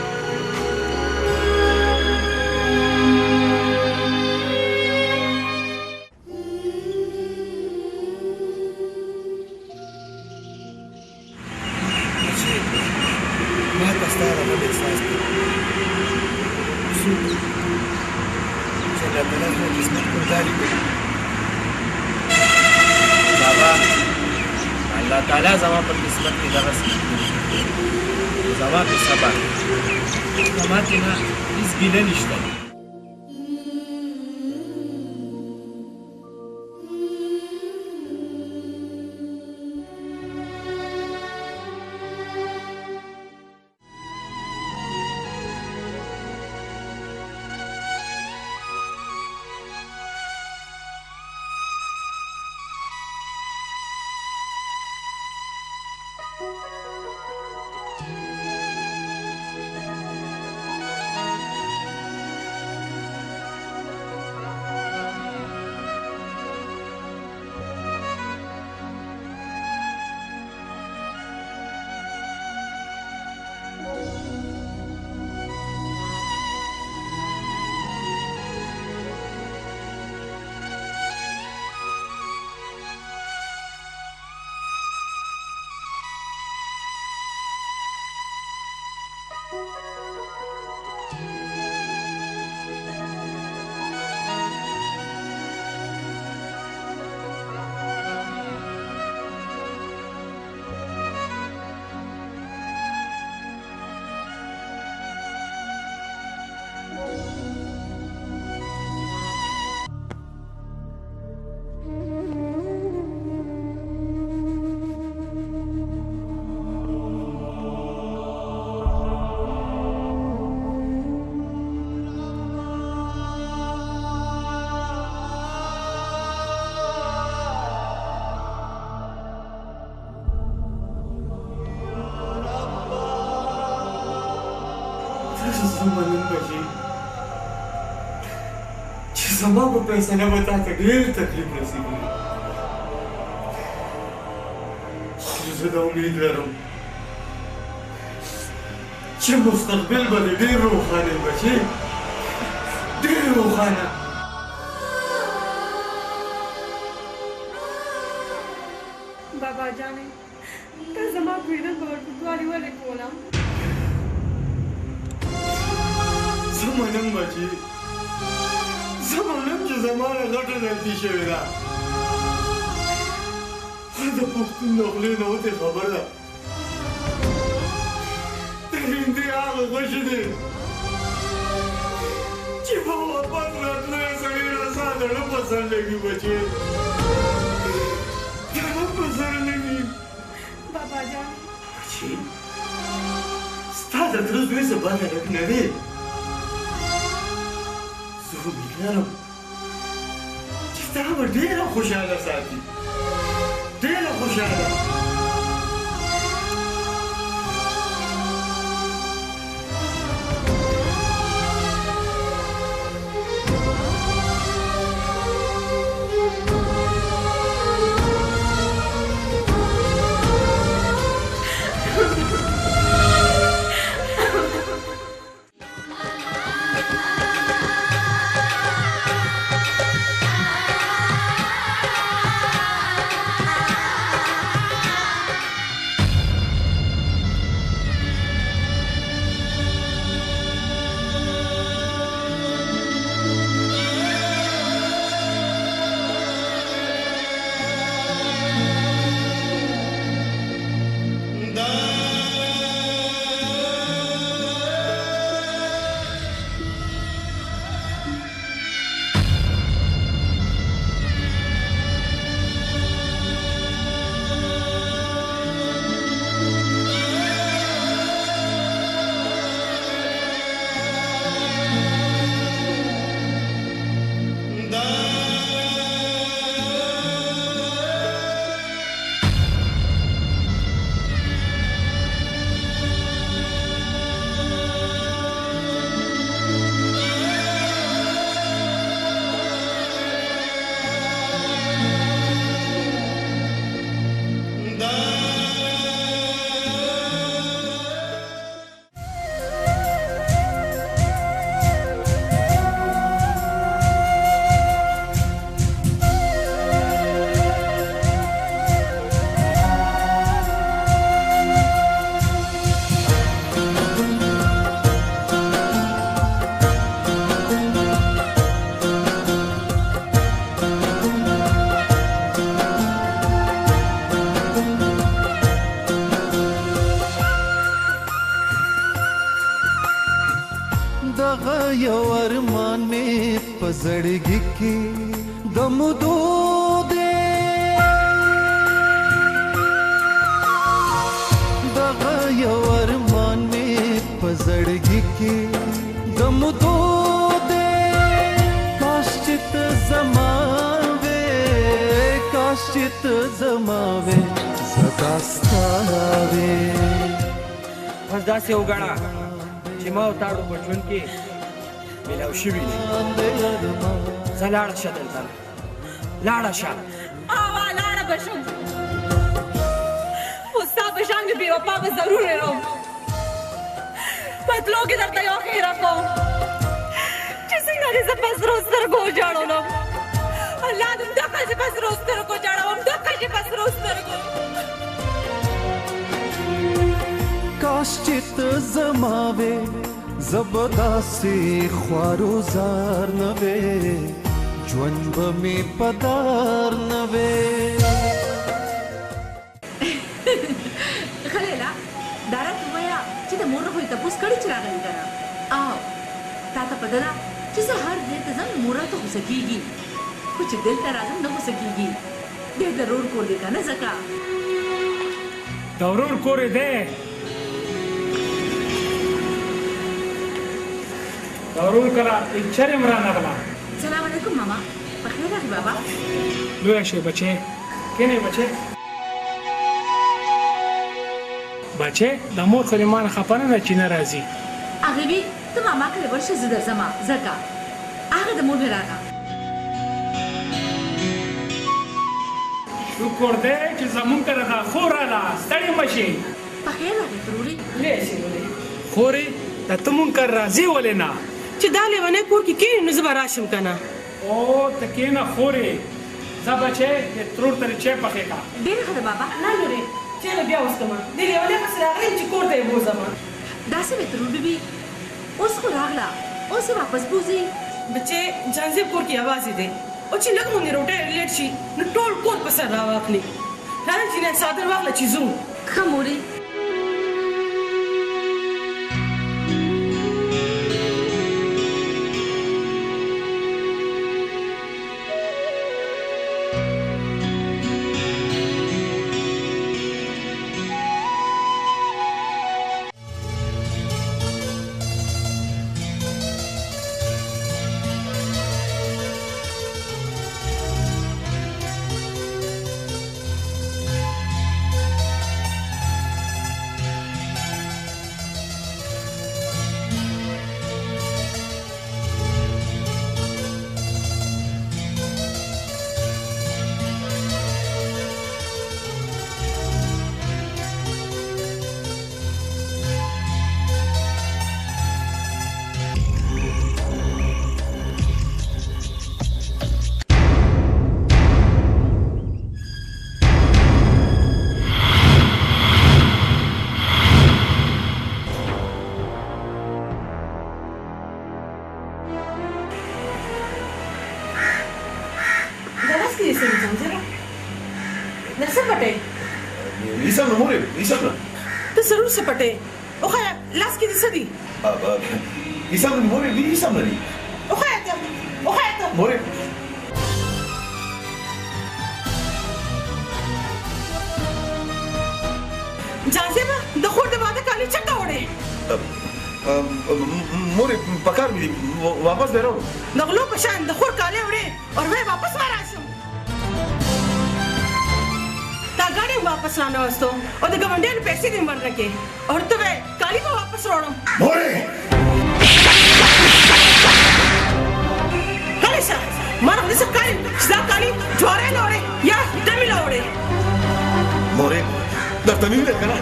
ما ته ستا د غم احساس دی څوک چې الله تعالی زما قسمت کرداري کوي بابا الله تعالی زما په قسمت کې دغسې زما په صبر زما کې نه هېڅ ګیله نشته منم بچې چې زما په فیصله به تا ته ډېر تکلیف رسېږي خو زه دا امید لرم چې مستقبل به دې ډېر روښانه وي بچې ډېر روښانه بابا جانې ته زما پرېږده په ورکوټوالي ولې کولم زه منم بچې زه منم چې زما نه غټه غلطي شوې ده د پښتون د خولې نه وتې خبره د هندي هغه غوښې دی چې په واپس راتللی سړي راسا د نه په سر لګي بچې د نه په سر لګي بابا جان بچې ستا د تره زوی څه بد هلک نه دی زه امید لرم چې تا به ډېره خوشحاله ساتي ډېره خوشحاله यो अरमान में पजड़गी की दम दो दे दगा यो अरमान में पजड़गी की दम दो दे काश्चित जमावे जदास्तावे बस दासे उगाड़ा چې ما او تاړو په ژوند کې ملاو شوي دي زه لاړه شه دلته لاړه شه لاړه به شم خو ستا په شان د بېوفا به ضرور یم په تلو کې درته یو خیره کوم چې څنګه دې زه په سرو سترګو وژړولم الله دې همدغه چې په سرو سترګو جړوم همدغه چې په سرو سترګو काश्चित जमावे जबरदस्ती ख्वारो जार नवे ज्वंब में पदार नवे خلیلا دارا تویا چې د مور خو ته پوس کړی چې راغلی کنه او تا ته پدلا چې زه هر دې ته ځم مور ته وسکیږي خو چې دل ته راځم نه وسکیږي دې ضرور کور دې کنه زکا ضرور کور دې ضرور کلا اچره مرانه بلا سلام علیکم ماما بخیر راغی بابا لوی شي بچي کینه بچي بچي د مور خلیمان خپانه نه چینه راځي هغه وی ته ماما کله ورشه زده زما زکا هغه د مور راغا شکر دې چې زمون کړه دا خوراله ستړي مشي بخیر راغی ضروري لېشي خوري ته تمون کړ راځي ولنا چې دا لیونه کور کې کین نو زبر راشم کنه او تکینه خوري زبچه د ترور تر چه پخې کا ډېر ښه ده بابا نه لوري چې بیا وستم دې لیونه پس راغلی چې کور ته بوزم داسې به ترور بیبي اوس خو راغله اوس واپس بوزي بچې جانزیب کور کې आवाज دې او چې لږ مونږ روټه لیټ شي نو ټول کور په سر راواخلي راځي چې نه ساده واخله چې زو خموري ضرور سپټه اوخه لاس کې دې سدي ایسام مورې وی ایسام لري اوخه مورې جانزیبا د خور د واده کالي چټه وړې مورې پکار مې واپس درو نغلو پشان د خور کالي وړې اور وې واپس وراسم गाड़ी वापस लाना वस्तो और द गवंडे ने पैसे दिन भर रखे और तो वे काली को वापस रोड़म मोरे काली सा मारो दिस काली सा काली जोरे लोड़े या दमी लोड़े मोरे दर तमीम ने करा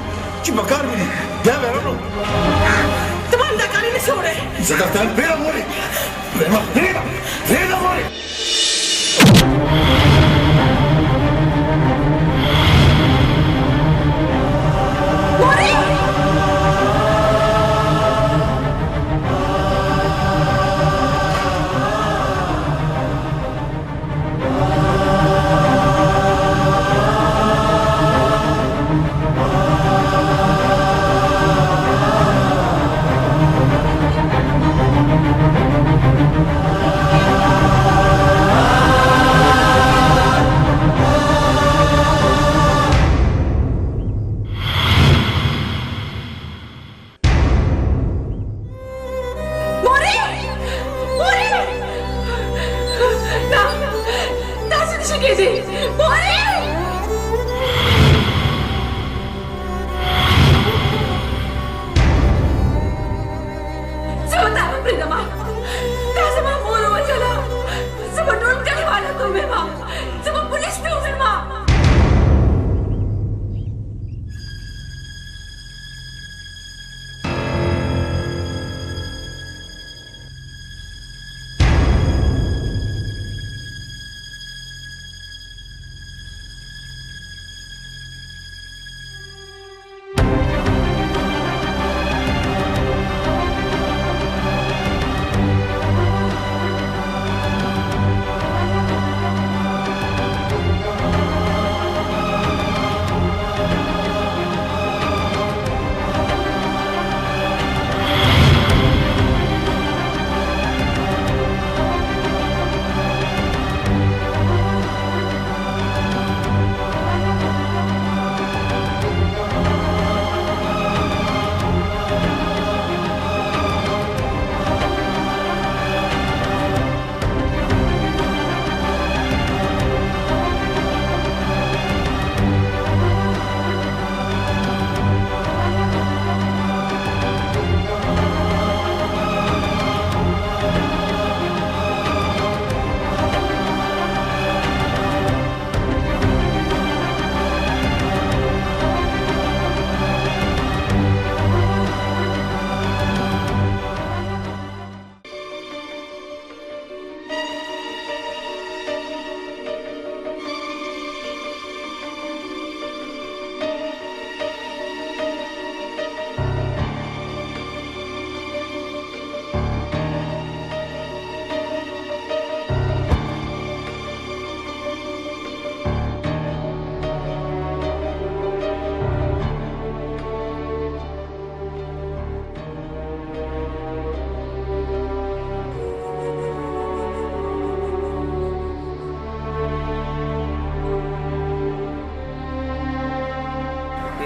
कि बकार भी क्या वेरो तमाम द काली ने छोड़े जदा तन बेरा मोरे बेरा मोरे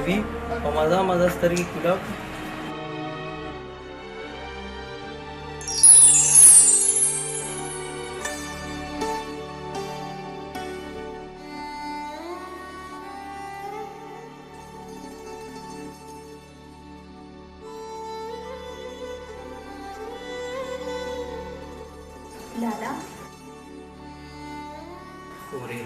وي په مزه مزه سترګې کولاو لالا خورې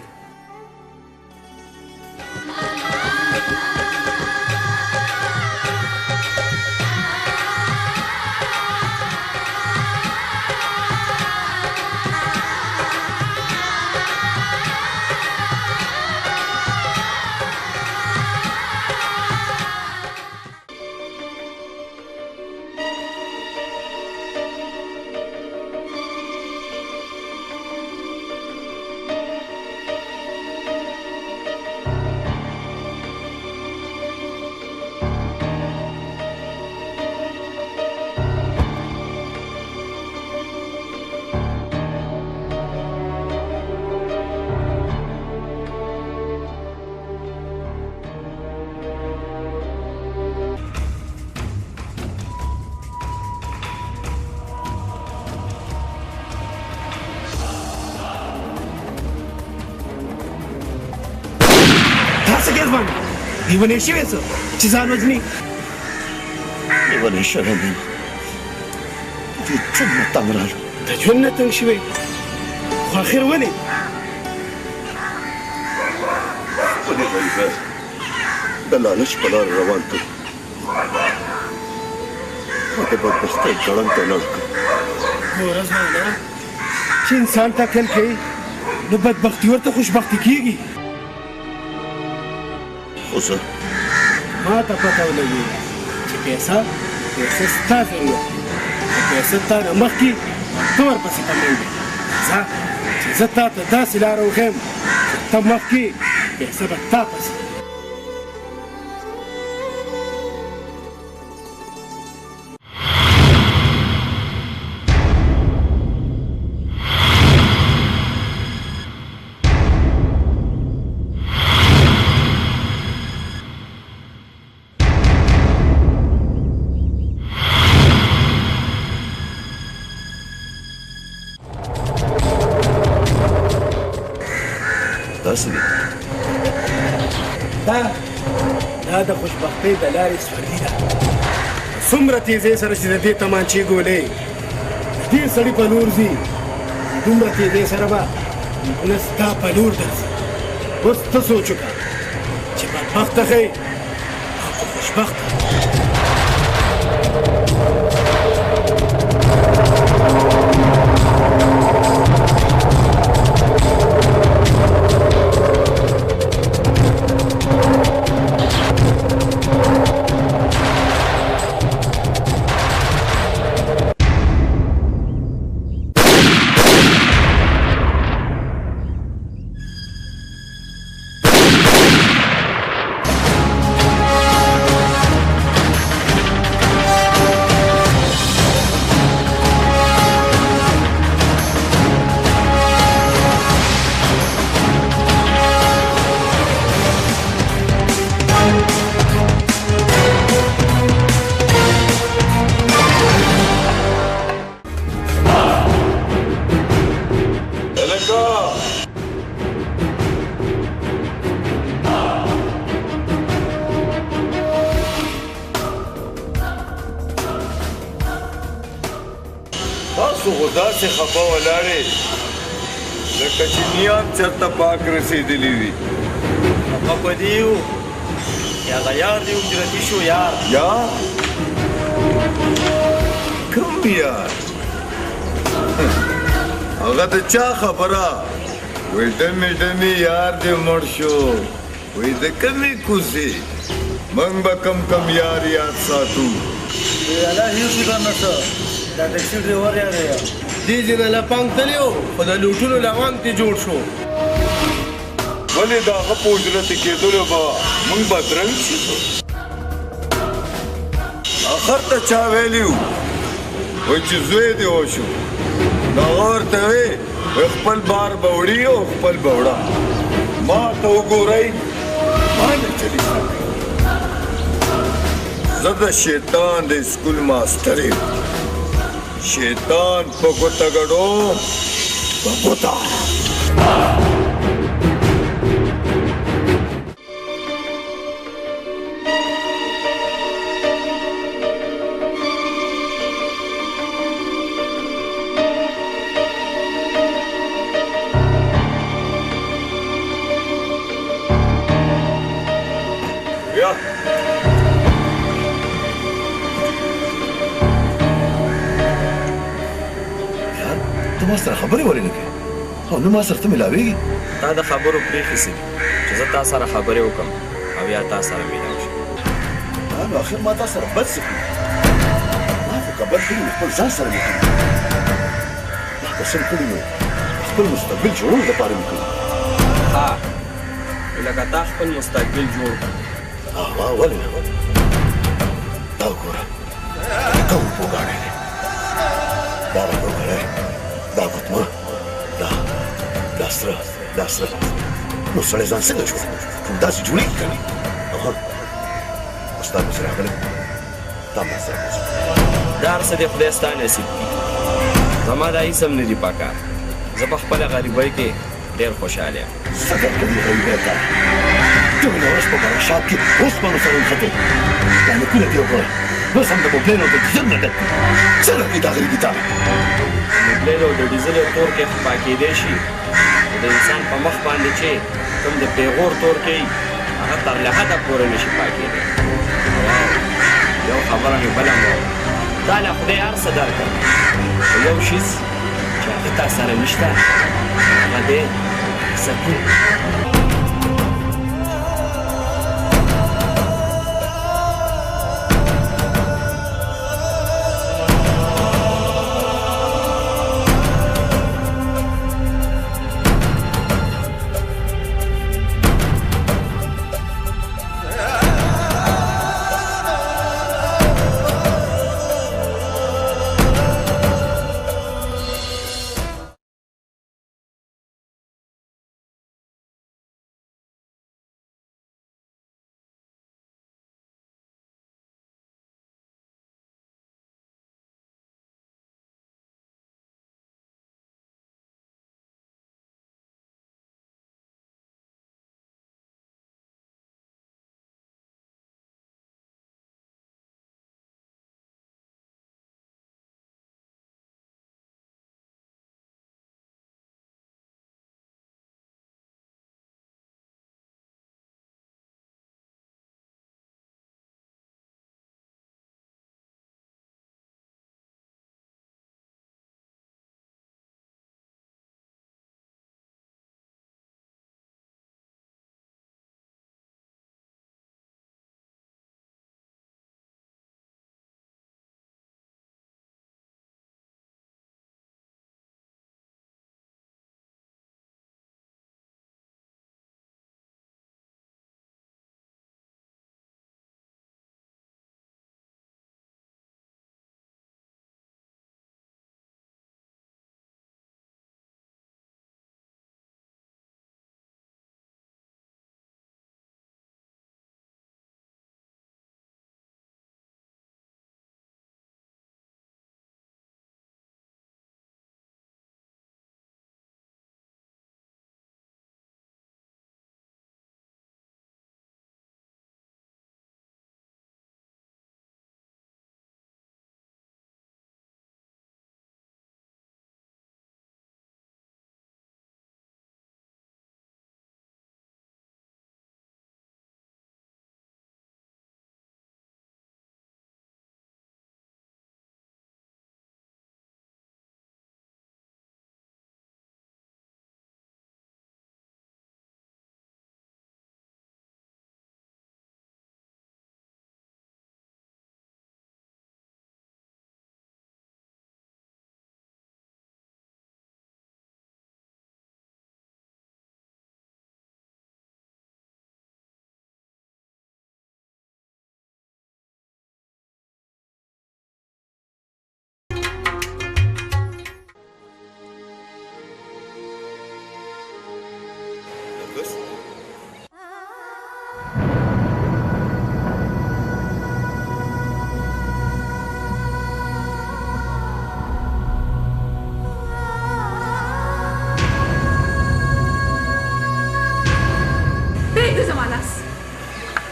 لیونی شوې څه چې ځان وژني لیونی شوی نه یم د ژوند نه تنګ رالم د ژوند نه تنګ شوې خو اخر ولې ولې غریبه د لالچ په لار روان کړ ما د بدبختۍ ګړنګ ته لاړ کړ ګوره زمانه چې انسان ته عقل کوي نو بدبختي ورته خوشبختي کېږي خو زه ما ته پته ولګي چې پیسه ستا ضرورت دی پیسه تا نه مخکې ته ورپسې تمرین دی ځه چې زه تا ته داسې لاره وښیم چې ته مخکې پیسه به تا پسې داسې دی دا د خوشبختۍ د لارې سورلي ده څومره تیزۍ سره چې د دې تمانچې ګولې د دې سړي په لور ځي دومره تیزۍ سره به نه ستا په لور درځي اوس ته سوچ وکړه چې بدبخته ښې او که خوشبخته تاسو خو داسې خفه ولاړې لکه چې نیام چېرته پاک رسېدلی وي خفه په دې یو چې هغه یار دې اجرتي شو یار یار کوم یار هغه د چا خبره وایي ډمې ډمې یار دې مړ شو وایي د کمې کوڅې موږ به کم یار یاد ساتو لالا هیڅ ګران نشته دا ټیکسي ډرایور یار دی دې ځای نه لپانګ تللی و خو د لوټونو لوانګ ترې جوړ شو ولې د هغه په اجرتې کېدلو به موږ بدرنګ شو اخر ته چا ویلي وو وایي چې زوی دې وشو نو هغه ورته وی خپل بار به وړي او خپل به وړه ما ته وګورئ ما نه چلي ساتئ زه د شیطان د سکول ماسټر یم شیطان په ګوته ګډو په ګوته ما سره خبرې ولې نه کوې او نه ما سره ته ملاوېږي تا د خبرو پرېښې سي چې زه تا سره خبرې وکړم او یا تا سره میلاو شم نو اخر ما تا سره بد څه کړي ما خو خبر کړي نو خپل ځان سره مې کړي ما قسم کړي نو خپل مستقبل جوړولو دپاره مې کړي ها لکه تا خپل مستقبل جوړ کړ ولې نه دا وګوره لکه وپوګاړی دی دا راوګوره دا ګوتمه دا سره نو سړی ځان څنګه جوړ داسې جوړېږي که نه استاد مې چې راغلی دا مې سره دا هر څه دې خدای ستا نصیب کړي زما دا هېڅ هم نه دي پکار زه په خپله غریبۍ کې ډېر خوشحاله یم څه درته دې غریبۍ کار ټوله ورځ په ورکشاپ کې اوسپنو سره نښتې دا نکونه دې وګوره اوس هم د موبلین او د ډیزل نه ډک څنګه کوي دا غریبي تا موبلین او د ډیزل تور کې خفا کېدی شي د انسان په مخ باندې چې کوم د پیغور تور کوي هغه تر له حده پورې نه شي پاکېدی یو خبره مې بله مه تا له خدای هر څه درکړه خو یو شیز چې هغه تا سره نشته هغه دی سکون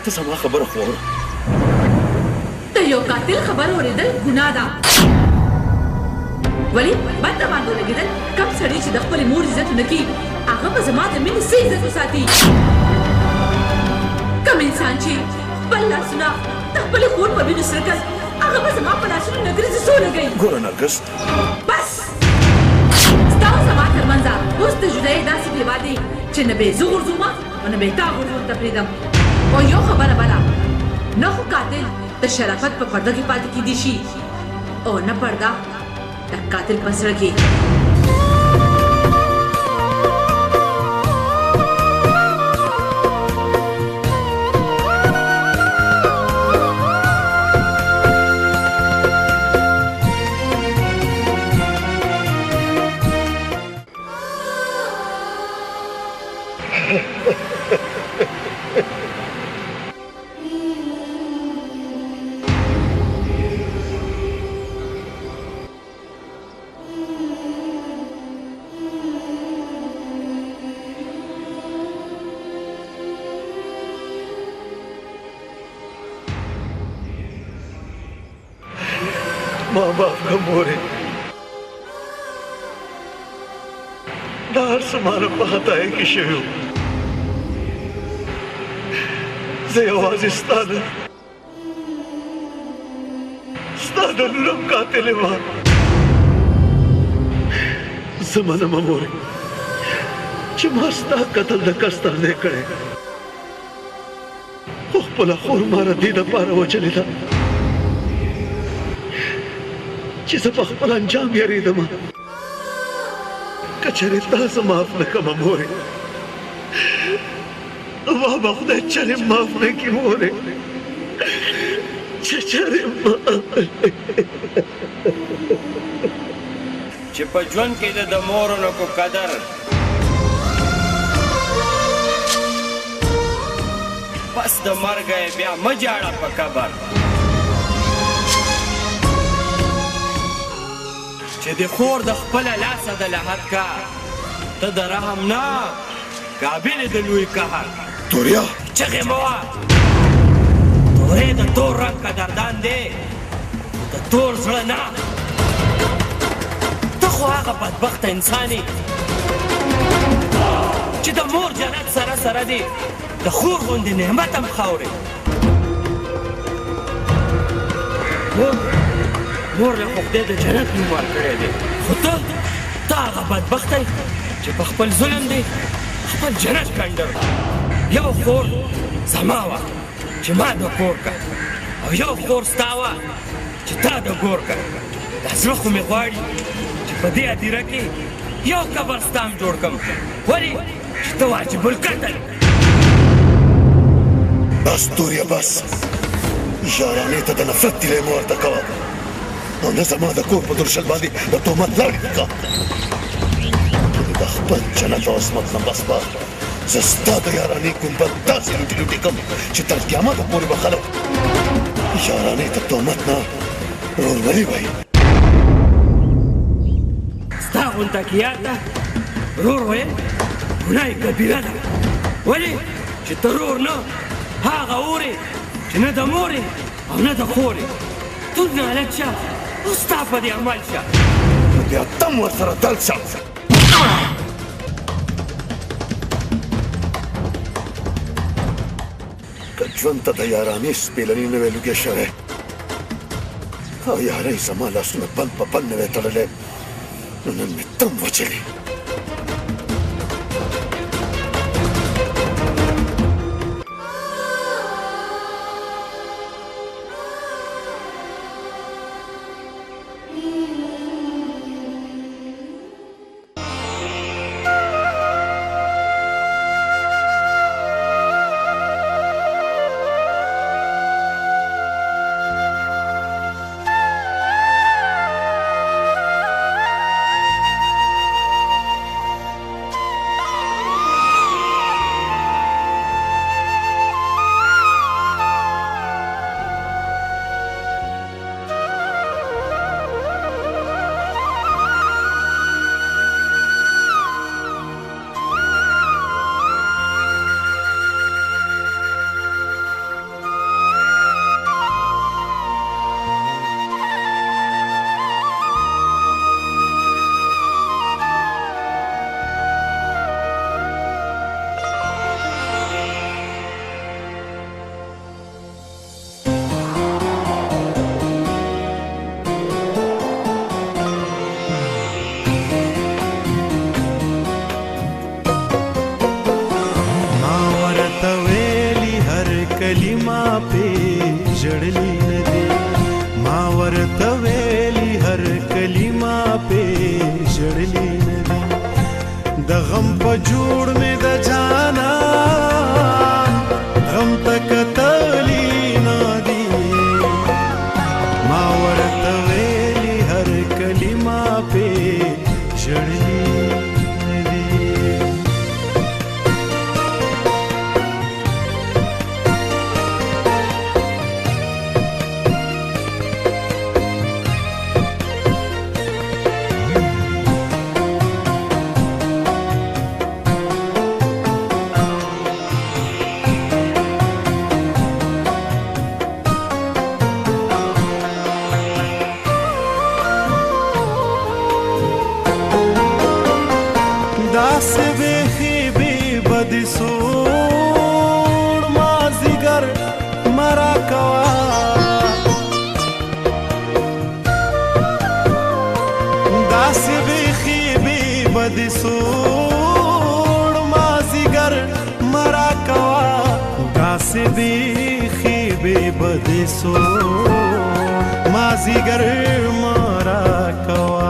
ته زما خبره خو واوره. د یو قاتل خبر اورېدل ګناه ده. ولې بد باندې لګېدل کم سړی چې د خپلې مور عزت ونه کړي هغه به زما د مینې څه عزت وساتي؟ کم انسان چې خپل لاسونه د خپلې خور په وینو سره کړ هغه به زما په لاسونو نه ګرځي سوله کوي. ګوره نرګس بس ستا او زما ترمنځه اوس د جدایۍ داسې دیوال دی چې نه به یې زه غورځوم او نه به یې تا غورځول ته پرېږدم. او یو خبره بله نه خو قاتل د شرافت په پرده کې پاتې کېدی شي او نه پرده د قاتل په زړه کې. माँ बाप का मोरे दार समाना पाता है कि शिव से आवाज स्तादन लम कातिल मां जमाना मोरे चिमास्ता कतल द कस्तर ने करे पला खोर मारा दीदा पारा वो चलेला چې زه په خپل انجام یریدم که چېرې تاسو معاف نه کړمه مورې ما به خدای چېرې معاف نه کړي مورې چې چېرې چې په ژوند کې د مورونو کو قدر پس د مرګه بیا مه جاړه په قبر چې د خور د خپله لاسه د لحد کا ته د رحم نه قابل د لوی قهر توریا چغې مه وه تورې د تور رنګ قدردان دی د تور زړه نه ته خو هغه بدبخته انسان یې چې د مور جنت سره سره دی د خور غوندې نعمت هم خاورې مور له خو خدای د جنت نوم ورکړی دی خو ته هغه بدبخته یې چې په خپل ظلم دی خپل جنت کنډر یو خور زما وه چې ما د کور که او یو خور ستا وه چې تا د ګور که دا زړه خو مې غواړي چې په دې هدیره کې یو قبرستان جوړ کړم ولې چې ته واجب القتل بس توریا بس یارانې ته د نفرت تیلی مه ورته کوه او نه زما د کور په درشل باندې د تهمت لاړې وکړه د خپل جنت او عصمت نه بس به زه ستا د یارانې ګنبد داسې لوټې لوټې کړم چې تر قیامته پورې به خلک یارانې ته تهمت نه رورولي وایي ستا غونته کې یاد ده رور ویل ګناه کبیره ده ولې چې ته رور نه هغه اورې چې نه د مورې او نه د خورې تود نه هلک شه او ستا په دې عمل شه بیا تم ورسره دل شه که ژوند ته د یارانې سپېلني نه وی لوګی شوی او یارۍ زما لاسونه بند په بند نه وی تړلی نو نن مې تم وچلی جوړ مې د جانا غم تکتلی نادي ما ورته ویلي هر کلمه په ژړلي सो माजीगर मारा कवा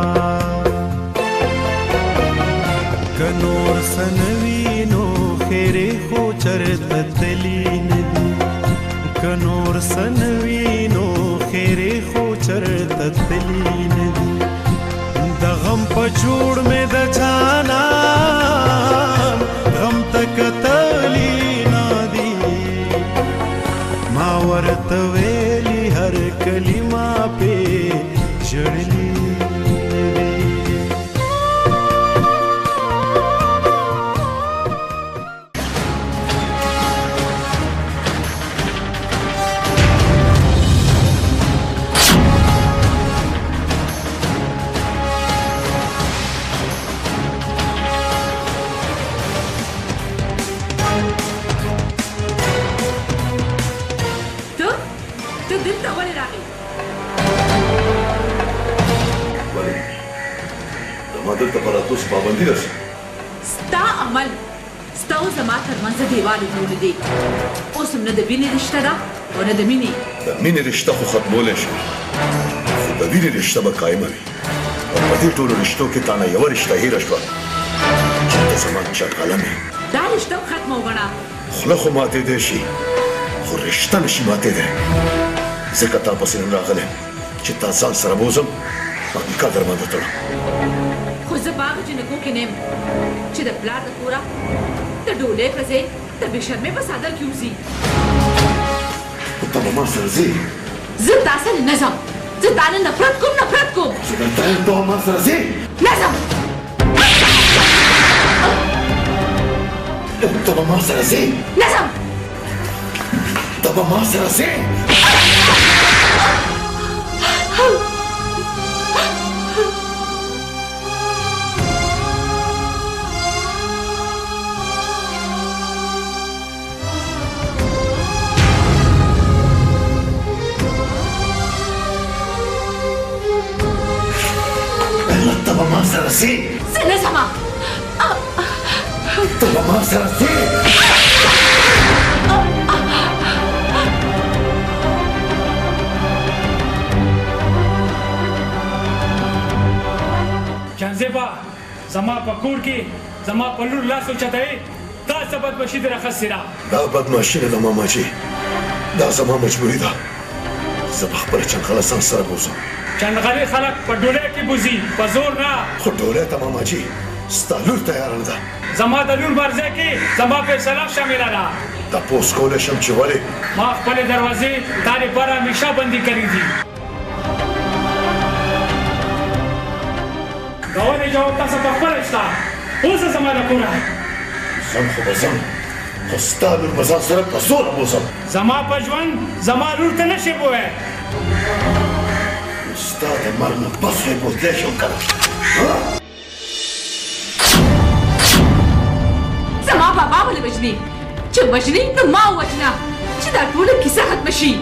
कनोर सनवीनो खेरे हो चरत तलीन कनोर सनवीनो खेरे हो चरत तलीन दगम पचूड़ में द जाना गम तक तली नादी मावरत वेली हर कलिमा पे जड़ली पाबंदी रस स्ता अमल स्ता जमा थरमंज दीवार जोड़ दे उस न द बिनी रिश्ता दा और न द मिनी रिश्ता खो खत्मोले शो द बिनी रिश्ता बा कायम है और पति टोलो रिश्तों के ताना यवर रिश्ता ही रश्वा चित्त समान चकाला में दा रिश्ता खत्म हो गना खला खो माते देशी खो रिश्ता नशी माते दे ज़िक्ता पसीन रागले चित्ता साल सरबोज़म बाकी का दरमान दतला बाग जिनको के नेम चिद प्लाट पूरा त डोले फसे त बिशर में बसादर क्यों सी तो मामा सरजी जिद असल नज़म जिद आने नफरत को जिद तो मामा सरजी नज़म तो मामा सरजी नज़म तो मामा सरजी Serasi. Sana sama. Tu mama Serasi. Janzeba, zama pakur ki, zama palur la sochate, da sabat mashid rakhsira. Da bad mashid da mama ji. Da zama majburi da. Sabah par chan khalasan sar bozo. चंदगली खलक पडोले की बुजी बजोर ना खुडोले तमामा जी स्टालूर तैयार नदा जमा दलूर मर्जे की जमा पे सलाम शामिल ना तपोस कोले शमचवाले मां पले दरवाजे तारे पर हमेशा बंदी करी थी गवाने जाओ ता सब परस्ता उस जमाना पूरा सम खबसम स्टालूर मजा सर बजोर बोसम जमा पजवन जमा लूर तनशे बोए استاد مرنا بس يبوت ليش وكذا زما بابا ولا وجني چې وجني نو ما وجنا چې دا ټول کیسه ختم شي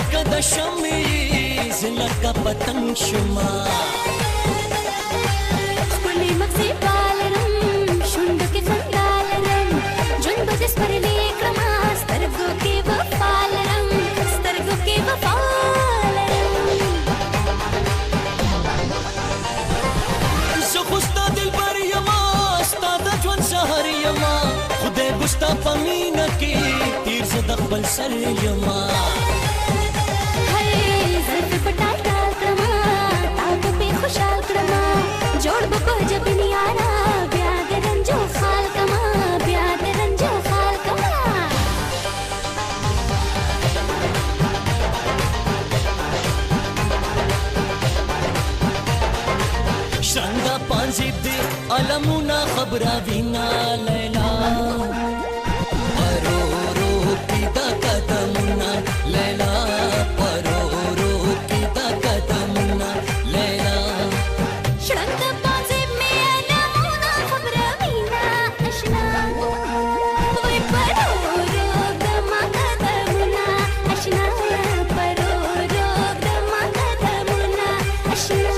لکه د شمعې زه لکه پتنګ شومه ښکلې مغزي پالرم شونډو کې خندا لرم ژوند به دې سپرلی کړمه سترګو کې وفا لرم سترګو کې وفا لرم زه خو ستا دلبر یمه ستا د ژوند سهر یمه خدای به ستا په مینه کې تیر زه د خپل سر یمه زلفې په ټال ټال کړمه تا به پې خوشحال کړمه جوړ به په جبین یاره بیا د رنجو خال کما بیا د رنجو خال کما شرنګا پانځې دې علمونه خبره وینا لیلا پرو رو کی دا قدمونه لیلا پرو رو کی دا قدمونه لیلا شرنګا پانځې مې علمونه خبره وینا اشنا وای پرو رو د ما قدمونه اشنا پرو رو د ما قدمونه اشنا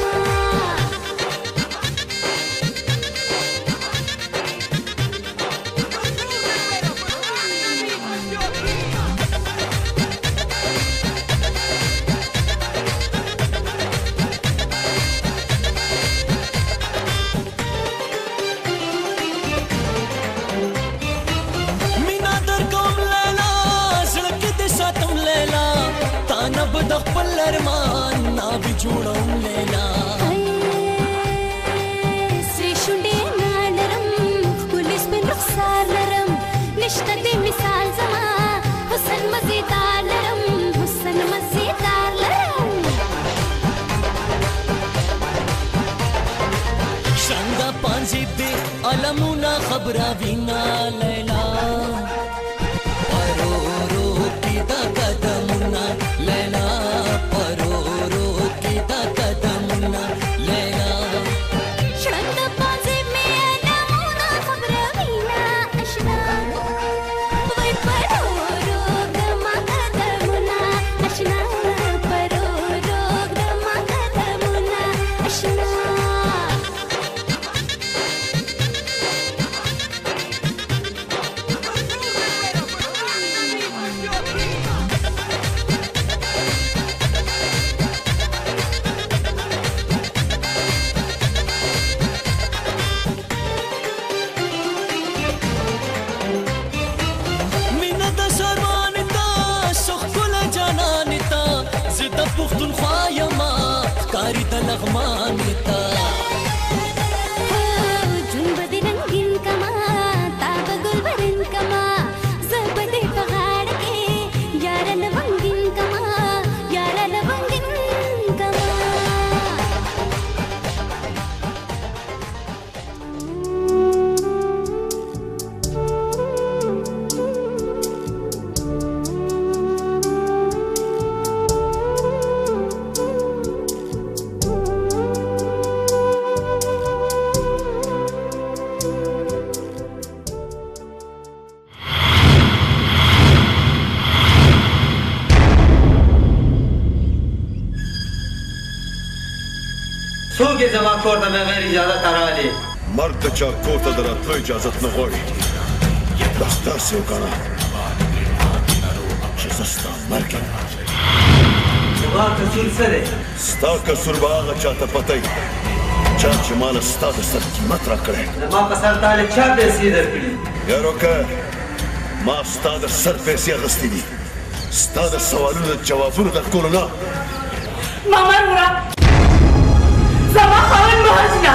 د خپل ارمان نا به جوړوم لیلا سری شونډې نرم ښکلې سپین رخسار لرم نشته دې مثال زما حسن مزیدار لرم حسن مزیدار لرم شرنګا پانځې دې علمونه خبره وینا لیلا پرو رو کی دا قدمونه لیلا پرو رو کی دا قدمونه لیلا شرنګا پانځې مې علمونه خبره وینا اشنا وای پرو رو د ما قدمونه اشنا پرو رو د ما قدمونه اشنا پښتونخوا یما ښکاري د لغمان تا جون به دې رنګین کما تا به ګل ورین کما زه به دې په غاړه کې یاره لونګین کما یاره لونګین کما څوک یې زما کور ته بغیر اجازه راغلی مرد د چا کور ته د راتلو اجازت نه غواړي دا ستاسې وکړه چې زه ستا مرګ یم زما قصور څه دی ستا قصور به هغه چا ته پته وي چا چې ما له ستا د سر قیمت راکړی زما په سر تا له چا پیسې درکړي یاروکه ما ستا د سر پیسې اخیستې دي ستا د سوالونو د جوابونو درکولو نه ماما نورا زما خاوند مهاجنا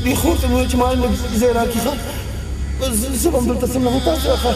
دي خوت وجمال زيراكي خا زبم دلتا سمنا متاسع خا